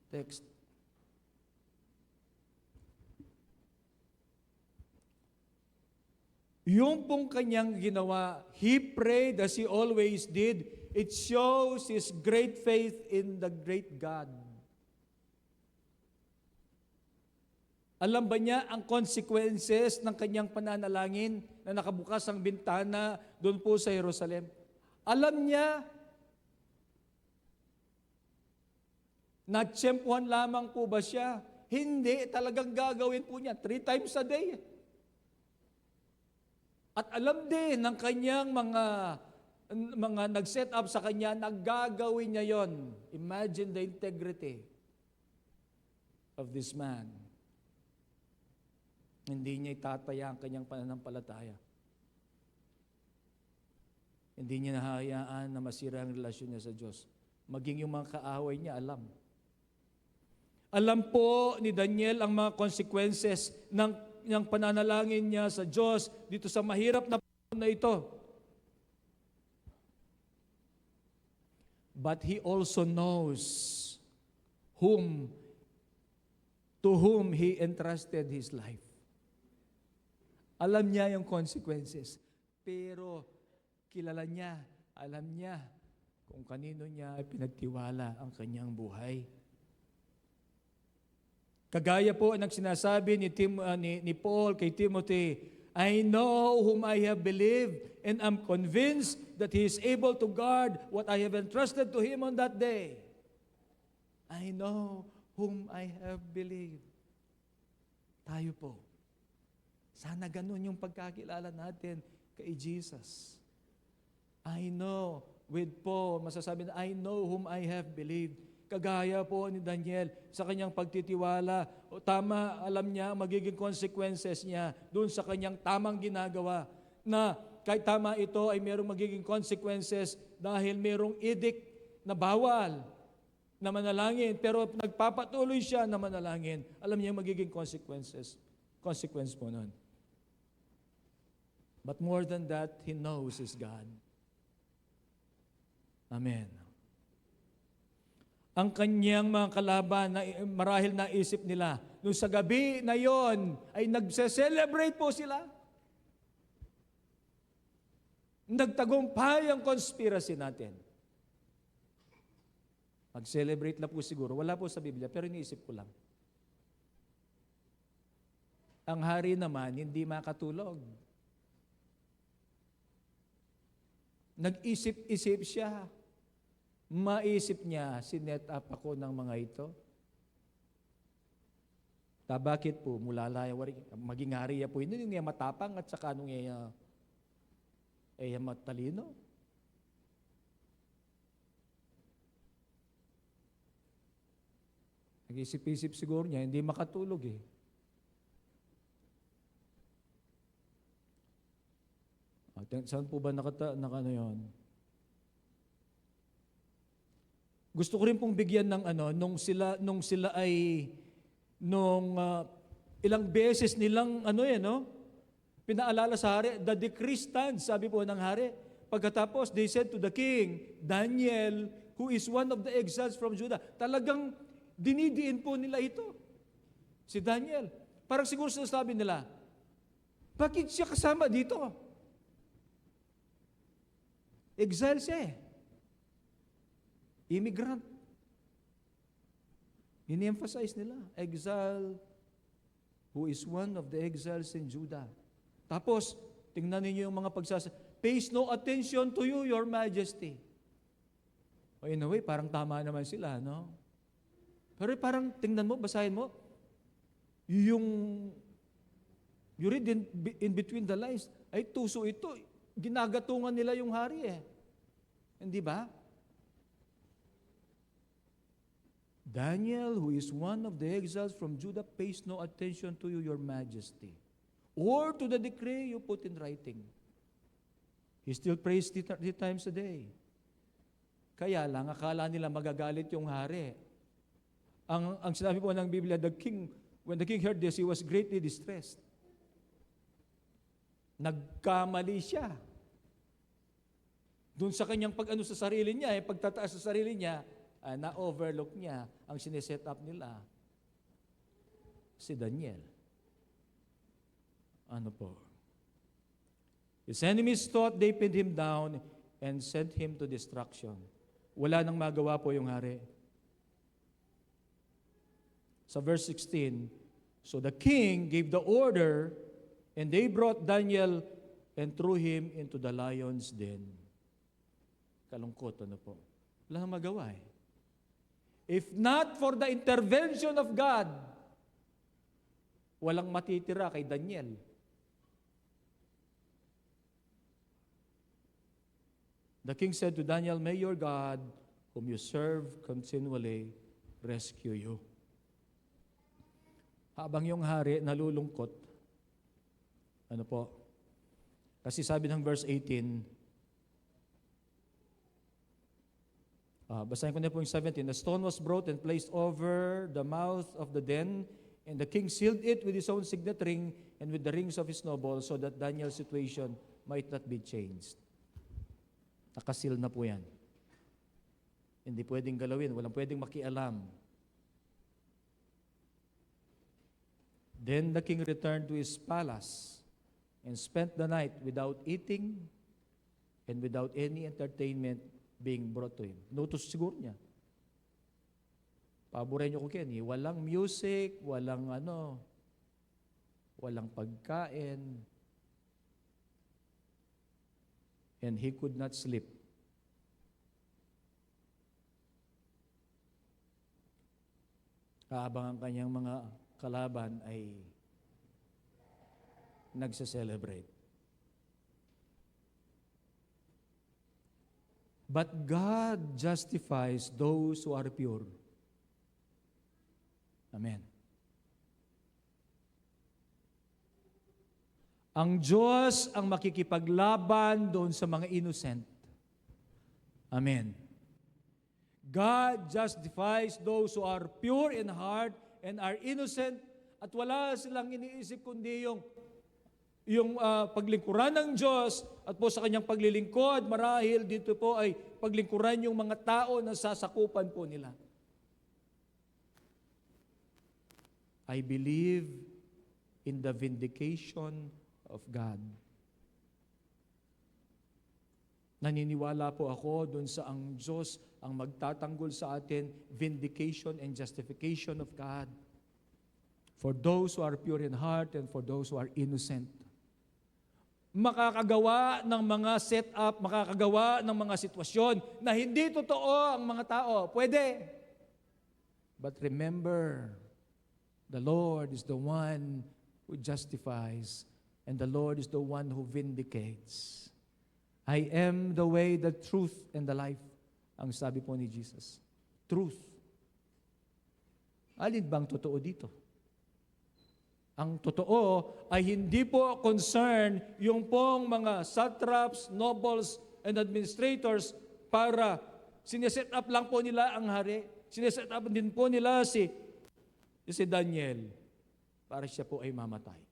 text. Yung pong kanyang ginawa, he prayed as he always did. It shows his great faith in the great God. Alam ba niya ang consequences ng kanyang pananalangin na nakabukas ang bintana doon po sa Jerusalem? Alam niya. Natsyempuhan lamang po ba siya? Hindi, talagang gagawin po niya 3 times a day. At alam din ng kanyang mga nag-set up sa kanya na gagawin niya yon. Imagine the integrity of this man. Hindi niya itataya ang kanyang pananampalataya. Hindi niya nahahayaan na masira ang relasyon niya sa Diyos. Maging yung mga kaaway niya, alam. Alam po ni Daniel ang mga consequences ng pananalangin niya sa Diyos dito sa mahirap na na ito. But he also knows to whom he entrusted his life. Alam niya yung consequences. Pero kilala niya, alam niya kung kanino niya pinagtiwala ang kanyang buhay. Kagaya po ng sinasabi ni Paul kay Timothy, I know whom I have believed, and am convinced that He is able to guard what I have entrusted to Him on that day. I know whom I have believed. Tayo po. Sana ganun yung pagkakilala natin kay Jesus. I know, with Paul, masasabi na, I know whom I have believed. Kagaya po ni Daniel sa kanyang pagtitiwala. O tama, alam niya ang magiging consequences niya doon sa kanyang tamang ginagawa. Na kahit tama ito ay mayroong magiging consequences dahil mayroong edict na bawal na manalangin. Pero nagpapatuloy siya na manalangin. Alam niya ang magiging consequence po nun. But more than that, he knows his God. Amen. Ang kanyang mga kalaban na marahil naisip nila, nung sa gabi na yon ay nagse-celebrate po sila. Nagtagumpay ang conspiracy natin. Mag-celebrate na po siguro. Wala po sa Biblia, pero iniisip ko lang. Ang hari naman, hindi makatulog. Nag-isip-isip siya. Maisip niya, sinet up ako ng mga ito. Bakit po? Mulalaya, maging hari po. Hindi niya matapang at saka nung niya matalino. Nag-isip-isip siguro niya, hindi makatulog eh. Saan po ba nakano yun? Gusto ko rin pong bigyan ng nung sila ay ilang beses nilang pinaalala sa hari, the decree stands, sabi po ng hari. Pagkatapos, they said to the king, Daniel, who is one of the exiles from Judah, talagang dinidiin po nila ito. Si Daniel. Parang siguro sinasabi nila, bakit siya kasama dito? Exile siya eh. Immigrant. Ini-emphasize nila, exile, who is one of the exiles in Judah. Tapos, tingnan ninyo yung mga pays no attention to you, your majesty. O in a way, parang tama naman sila, no? Pero parang, tingnan mo, basahin mo, you read in between the lines, ay tuso ito, ginagatungan nila yung hari eh. Hindi ba? Daniel, who is one of the exiles from Judah, pays no attention to you, your majesty, or to the decree you put in writing. He still prays 3 times a day. Kaya lang, akala nila magagalit yung hari. Ang sinabi po ng Biblia, when the king heard this, he was greatly distressed. Nagkamali siya. Doon sa kanyang sa sarili niya, pagtataas sa sarili niya, na-overlook niya ang sineset up nila. Si Daniel. Ano po? His enemies thought they pinned him down and sent him to destruction. Wala nang magawa po yung hari. Sa verse 16, so the king gave the order, and they brought Daniel and threw him into the lion's den. Kalungkot, ano po? Wala nang magawa eh. If not for the intervention of God, walang matitira kay Daniel. The king said to Daniel, may your God, whom you serve continually, rescue you. Habang yung hari nalulungkot, ano po? Kasi sabi ng verse 18, basahin ko na po yung 17. The stone was brought and placed over the mouth of the den, and the king sealed it with his own signet ring and with the rings of his nobles, so that Daniel's situation might not be changed. Nakasil na po yan. Hindi pwedeng galawin, walang pwedeng makialam. Then the king returned to his palace and spent the night without eating and without any entertainment being brought to him. Notos siguro niya. Paborin niyo ko Kenny, walang music, walang walang pagkain. And he could not sleep. Habang ang kanyang mga kalaban ay nagse-celebrate. But God justifies those who are pure. Amen. Ang Diyos ang makikipaglaban doon sa mga innocent. Amen. God justifies those who are pure in heart and are innocent at wala silang iniisip kundi yung paglingkuran ng Diyos at po sa kanyang paglilingkod, marahil dito po ay paglingkuran yung mga tao na sasakupan po nila. I believe in the vindication of God. Naniniwala po ako dun sa ang Diyos ang magtatanggol sa atin, vindication and justification of God for those who are pure in heart and for those who are innocent. Makakagawa ng mga set-up, makakagawa ng mga sitwasyon na hindi totoo ang mga tao. Pwede. But remember, the Lord is the one who justifies and the Lord is the one who vindicates. I am the way, the truth, and the life. Ang sabi po ni Jesus. Truth. Alin bang totoo dito? Ang totoo ay hindi po concern yung pong mga satraps, nobles, and administrators para sineset up lang po nila ang hari. Sineset up din po nila si Daniel para siya po ay mamatay.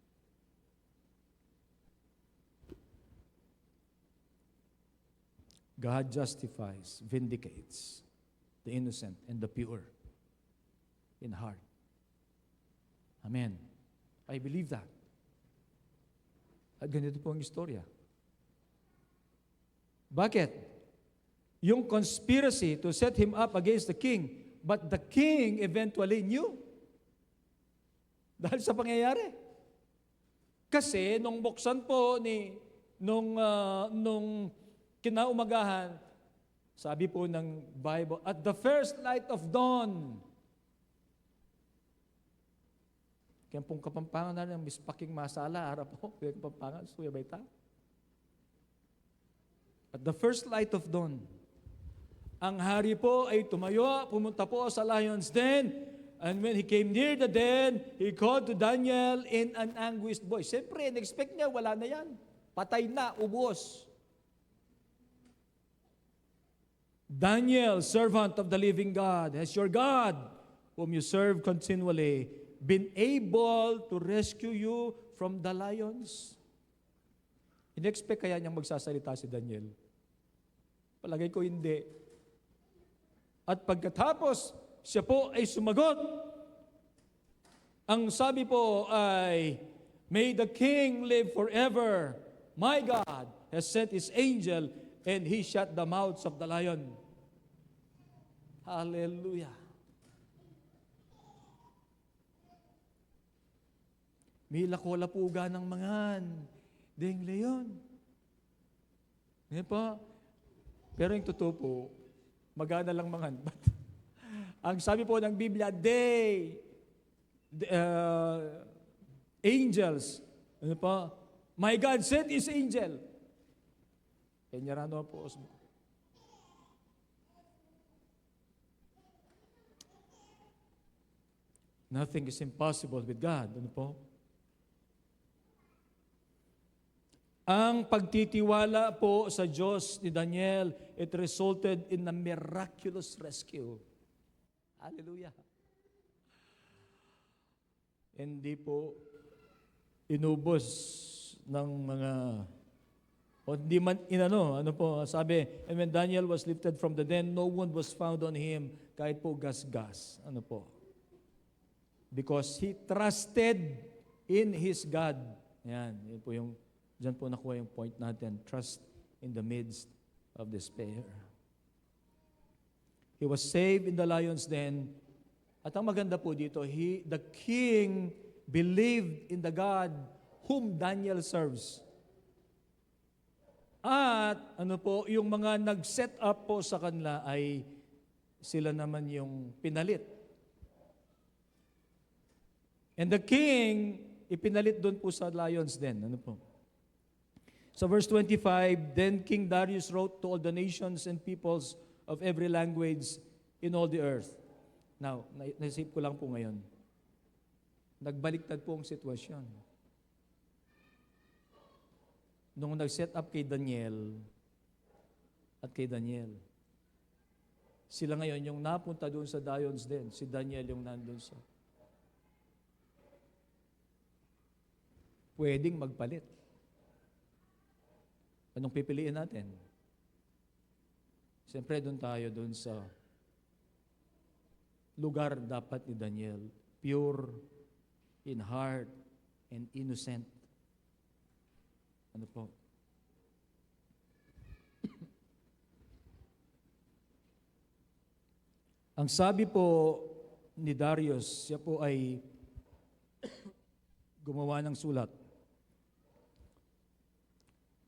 God justifies, vindicates the innocent and the pure in heart. Amen. I believe that. At ganito po ang istorya. Bakit? Yung conspiracy to set him up against the king, but the king eventually knew. Dahil sa pangyayari. Kasi nung buksan po nung kinaumagahan, sabi po ng Bible, at the first light of dawn, kaya pong Kapampangan na ng mispaking masala, harap po, kaya Kapampangan, suya baita. At the first light of dawn, ang hari po ay tumayo, pumunta po sa lion's den, and when he came near the den, he called to Daniel in an anguished voice. Siyempre, in-expect niya, wala na yan. Patay na, ubos. Daniel, servant of the living God, has your God, whom you serve continually, been able to rescue you from the lions? In-expect kaya niyang magsasalita si Daniel? Palagay ko hindi. At pagkatapos, siya po ay sumagot. Ang sabi po ay, may the king live forever. My God has sent his angel and he shut the mouths of the lion. Hallelujah. May lakolapuga ng mangan. Ding leon. Ngayon po. Pero yung totoo po, magana lang mangan. But, ang sabi po ng Biblia, angels, ano po? My God sent His angel. Kenyarano po. Nothing is impossible with God. Ano po? Ang pagtitiwala po sa Diyos ni Daniel, it resulted in a miraculous rescue. Hallelujah. Hindi po inubos ng mga O hindi man inano, ano po, sabi, and when Daniel was lifted from the den, no wound was found on him, kahit po gas-gas. Ano po? Because he trusted in his God. Yan, yun po yung, dyan po nakuha yung point natin, trust in the midst of despair. He was saved in the lion's den. At ang maganda po dito, the king believed in the God whom Daniel serves. At ano po, yung mga nag-set up po sa kanila ay sila naman yung pinalit. And the king, ipinalit doon po sa lions den. Ano po? So verse 25, then King Darius wrote to all the nations and peoples of every language in all the earth. Now, naisip ko lang po ngayon, nagbaliktad po ang sitwasyon. Nung nag-set up kay Daniel at kay Daniel, sila ngayon yung napunta doon sa lions den, si Daniel yung nandun sa. Pwedeng magpalit. Anong pipiliin natin? Siyempre doon tayo doon sa lugar dapat ni Daniel, pure in heart and innocent. Ano po? Ang sabi po ni Darius, siya po ay gumawa ng sulat.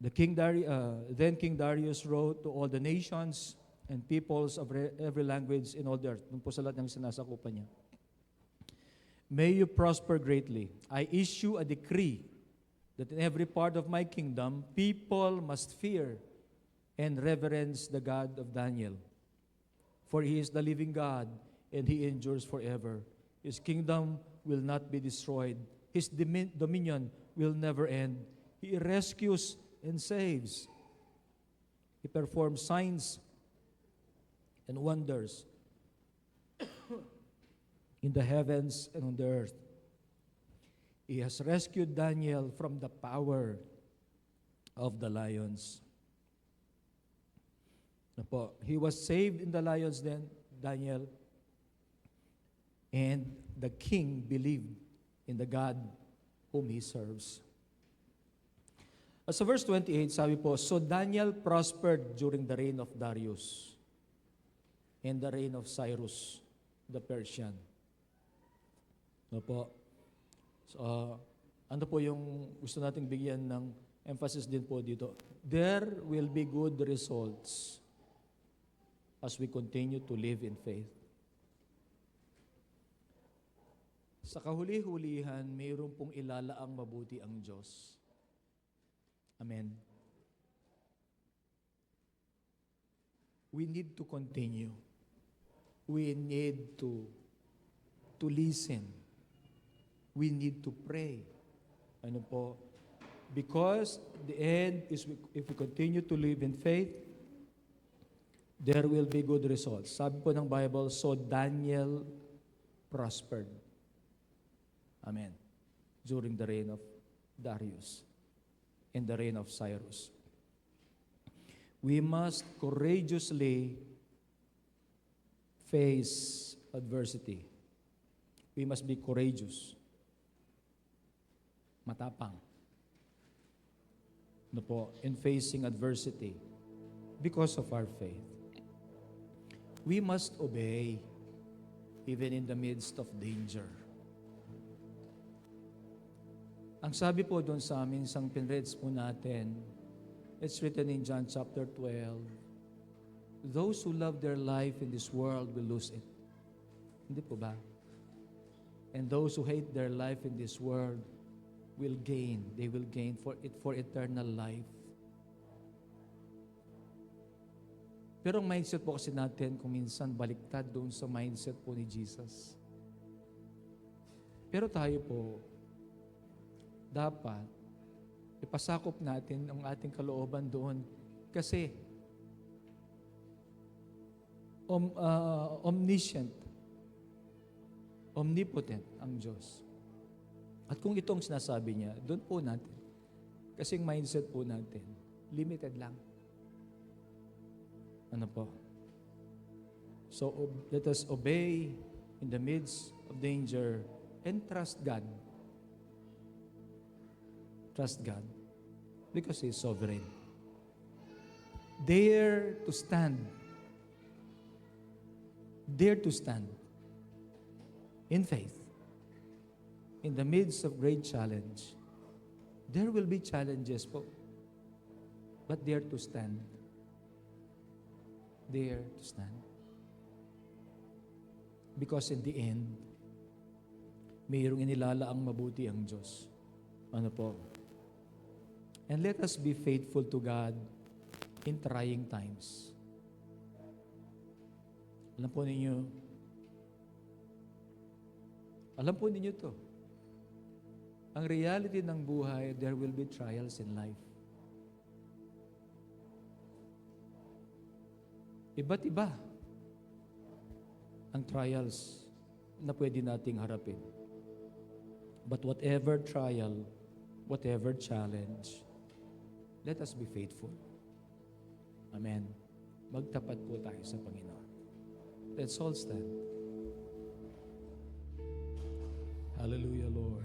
Then King Darius wrote to all the nations and peoples of every language in all the earth. Nung po sa lahat ng sinasakupan niya. May you prosper greatly. I issue a decree that in every part of my kingdom, people must fear and reverence the God of Daniel. For he is the living God, and he endures forever. His kingdom will not be destroyed. His dominion will never end. He rescues and saves. He performs signs and wonders in the heavens and on the earth. He has rescued Daniel from the power of the lions. He was saved in the lions den, Daniel, and the king believed in the God whom he serves. So verse 28, sabi po, so Daniel prospered during the reign of Darius and the reign of Cyrus, the Persian. Ano po? So, ano po yung gusto nating bigyan ng emphasis din po dito? There will be good results as we continue to live in faith. Sa kahuli-hulihan, mayroon pong ilalaang mabuti ang Diyos. Amen. We need to continue. We need to listen. We need to pray. Ano po? Because the end is if we continue to live in faith, there will be good results. Sabi po ng Bible, so Daniel prospered. Amen. During the reign of Darius and the reign of Cyrus. We must courageously face adversity. We must be courageous. Matapang. No po, in facing adversity because of our faith. We must obey even in the midst of danger. Ang sabi po doon sa amin, sang pinreads po natin, it's written in John chapter 12, those who love their life in this world will lose it. Hindi po ba? And those who hate their life in this world will gain. They will gain for eternal life. Pero ang mindset po kasi natin, kung minsan baliktad doon sa mindset po ni Jesus. Pero tayo po, dapat ipasakop natin ang ating kalooban doon. Kasi omniscient, omnipotent ang Diyos. At kung itong sinasabi niya, doon po natin. Kasi yung mindset po natin, limited lang. Ano po? So, let us obey in the midst of danger and trust God. Trust God because He is sovereign. Dare to stand. Dare to stand in faith. In the midst of great challenge, there will be challenges po. But dare to stand. Dare to stand. Because in the end, mayroong inilalaang mabuti ang Diyos. Ano po? And let us be faithful to God in trying times. Alam po ninyo to. Ang reality ng buhay, there will be trials in life. Iba't iba ang trials na pwede nating harapin. But whatever trial, whatever challenge, let us be faithful. Amen. Magtapat po tayo sa Panginoon. Let's all stand. Hallelujah, Lord.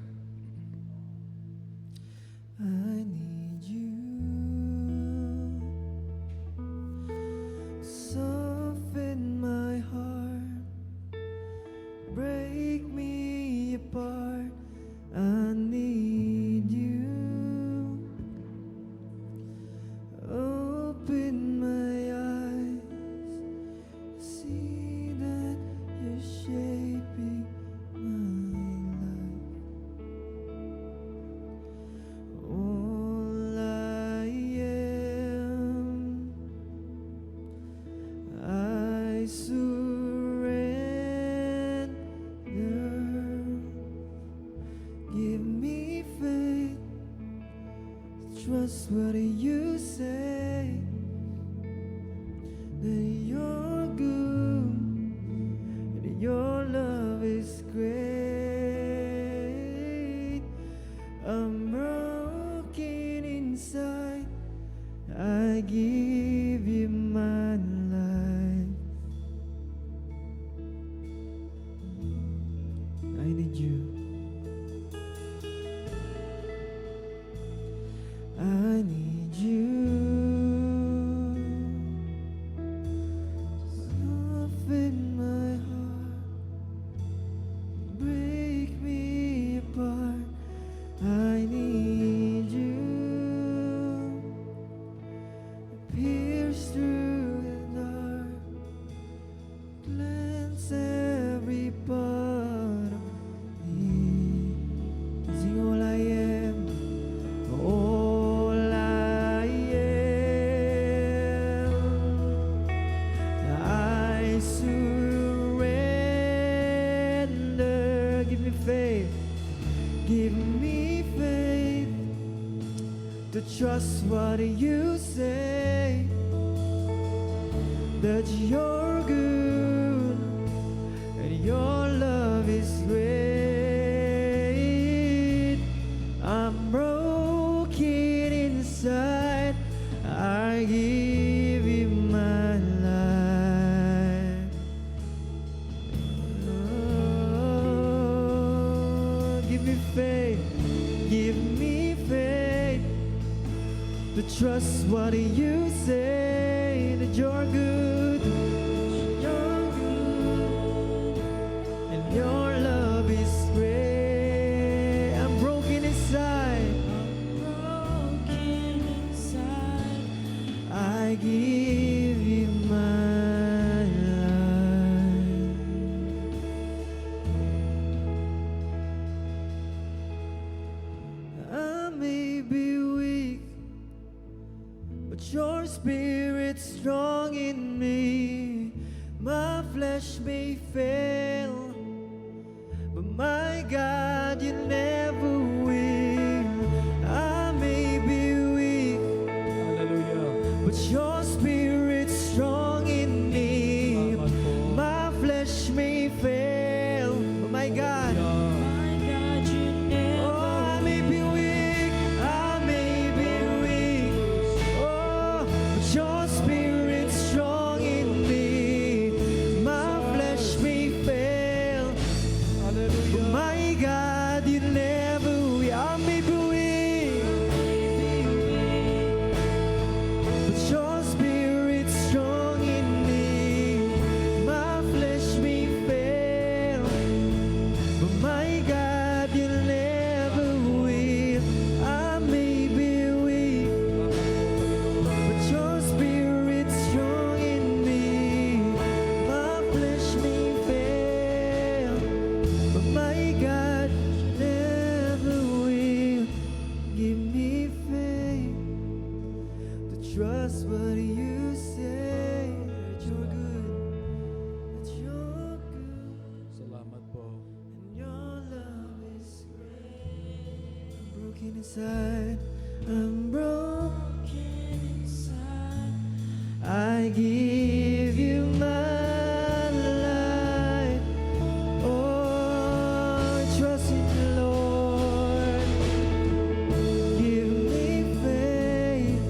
I need you. Soften my heart, break me apart. I need you. Open my eyes, see that you're shaping my life. All I am, I surrender. Give me faith, trust what you say, that you're good, and your love is great. I'm broken inside, I give you my life. I need you. I need you. Soften my heart, break me apart. I need you. Pierce through the dark, cleanse every part of me. Sing all I am. All I am, I surrender. Give me faith, give me faith to trust what you say, that you're good and your love is great. I'm broken inside, I give you my life. Oh, give me faith to trust what you say, that you're good, and your love is great. I'm broken inside, I give you my life. I may be weak, but your spirit's strong in me. My flesh may fail, but my God, you never will. I may be weak, Hallelujah. but your spirit's strong in me. My flesh may fail, but my God, My God, you oh, I may be weak, I may be weak. Oh, inside, I'm broken inside. I give you my life. Oh, trust in the Lord. Give me faith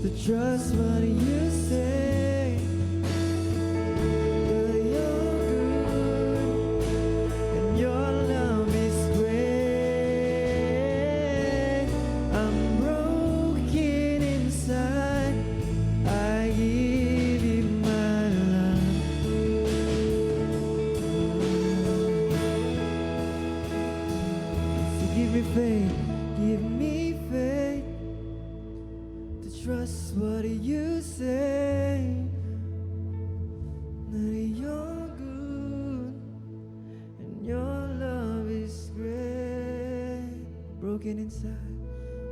to trust what you say. But you're good and your love is great. I'm broken inside. I give you my life. So give me faith to trust what you say. That you're good and your love is great. Broken inside,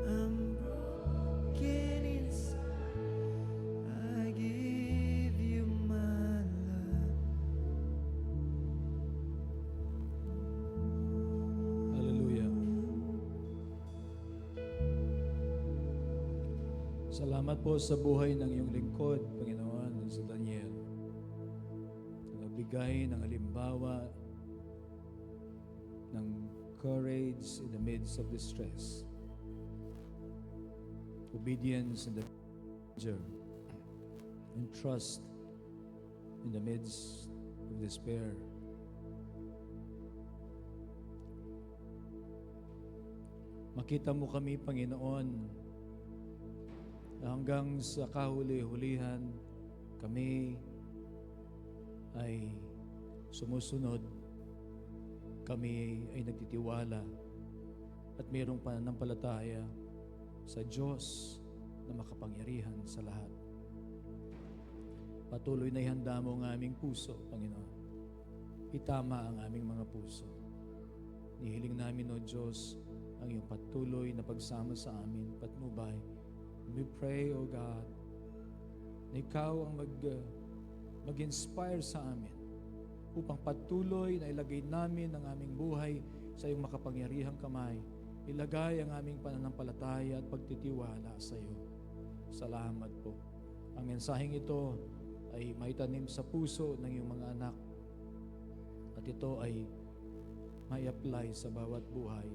I'm broken inside. I give you my life. Hallelujah. Salamat po sa buhay ng iyong lingkod, Panginoon, sa Daniel. Nagbigay ng halimbawa ng courage in the midst of distress, obedience in the danger, and trust in the midst of despair. Makita mo kami, Panginoon, na hanggang sa kahuli-hulihan kami ay sumusunod, kami ay nagtitiwala at mayroong pananampalataya sa Diyos na makapangyarihan sa lahat. Patuloy na ihanda mo ang aming puso, Panginoon. Itama ang aming mga puso. Nihiling namin, O Diyos, ang iyong patuloy na pagsama sa amin, patnubay. We pray, O God, na ikaw ang mag-inspire sa amin upang patuloy na ilagay namin ang aming buhay sa iyong makapangyarihang kamay. Ilagay ang aming pananampalataya at pagtitiwala sa iyo. Salamat po. Ang mensaheng ito ay maitanim sa puso ng iyong mga anak at ito ay may apply sa bawat buhay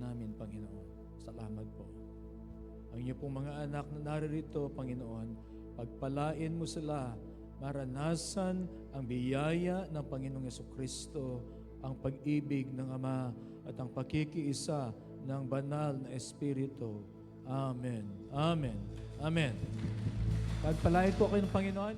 namin, Panginoon. Salamat po. Ang inyo pong mga anak na naririto, Panginoon, pagpalain mo sila, maranasan ang biyaya ng Panginoong Jesucristo, ang pag-ibig ng Ama at ang pakikiisa ng banal na Espiritu. Amen. Amen. Amen. Pagpalain po kayo ng Panginoon.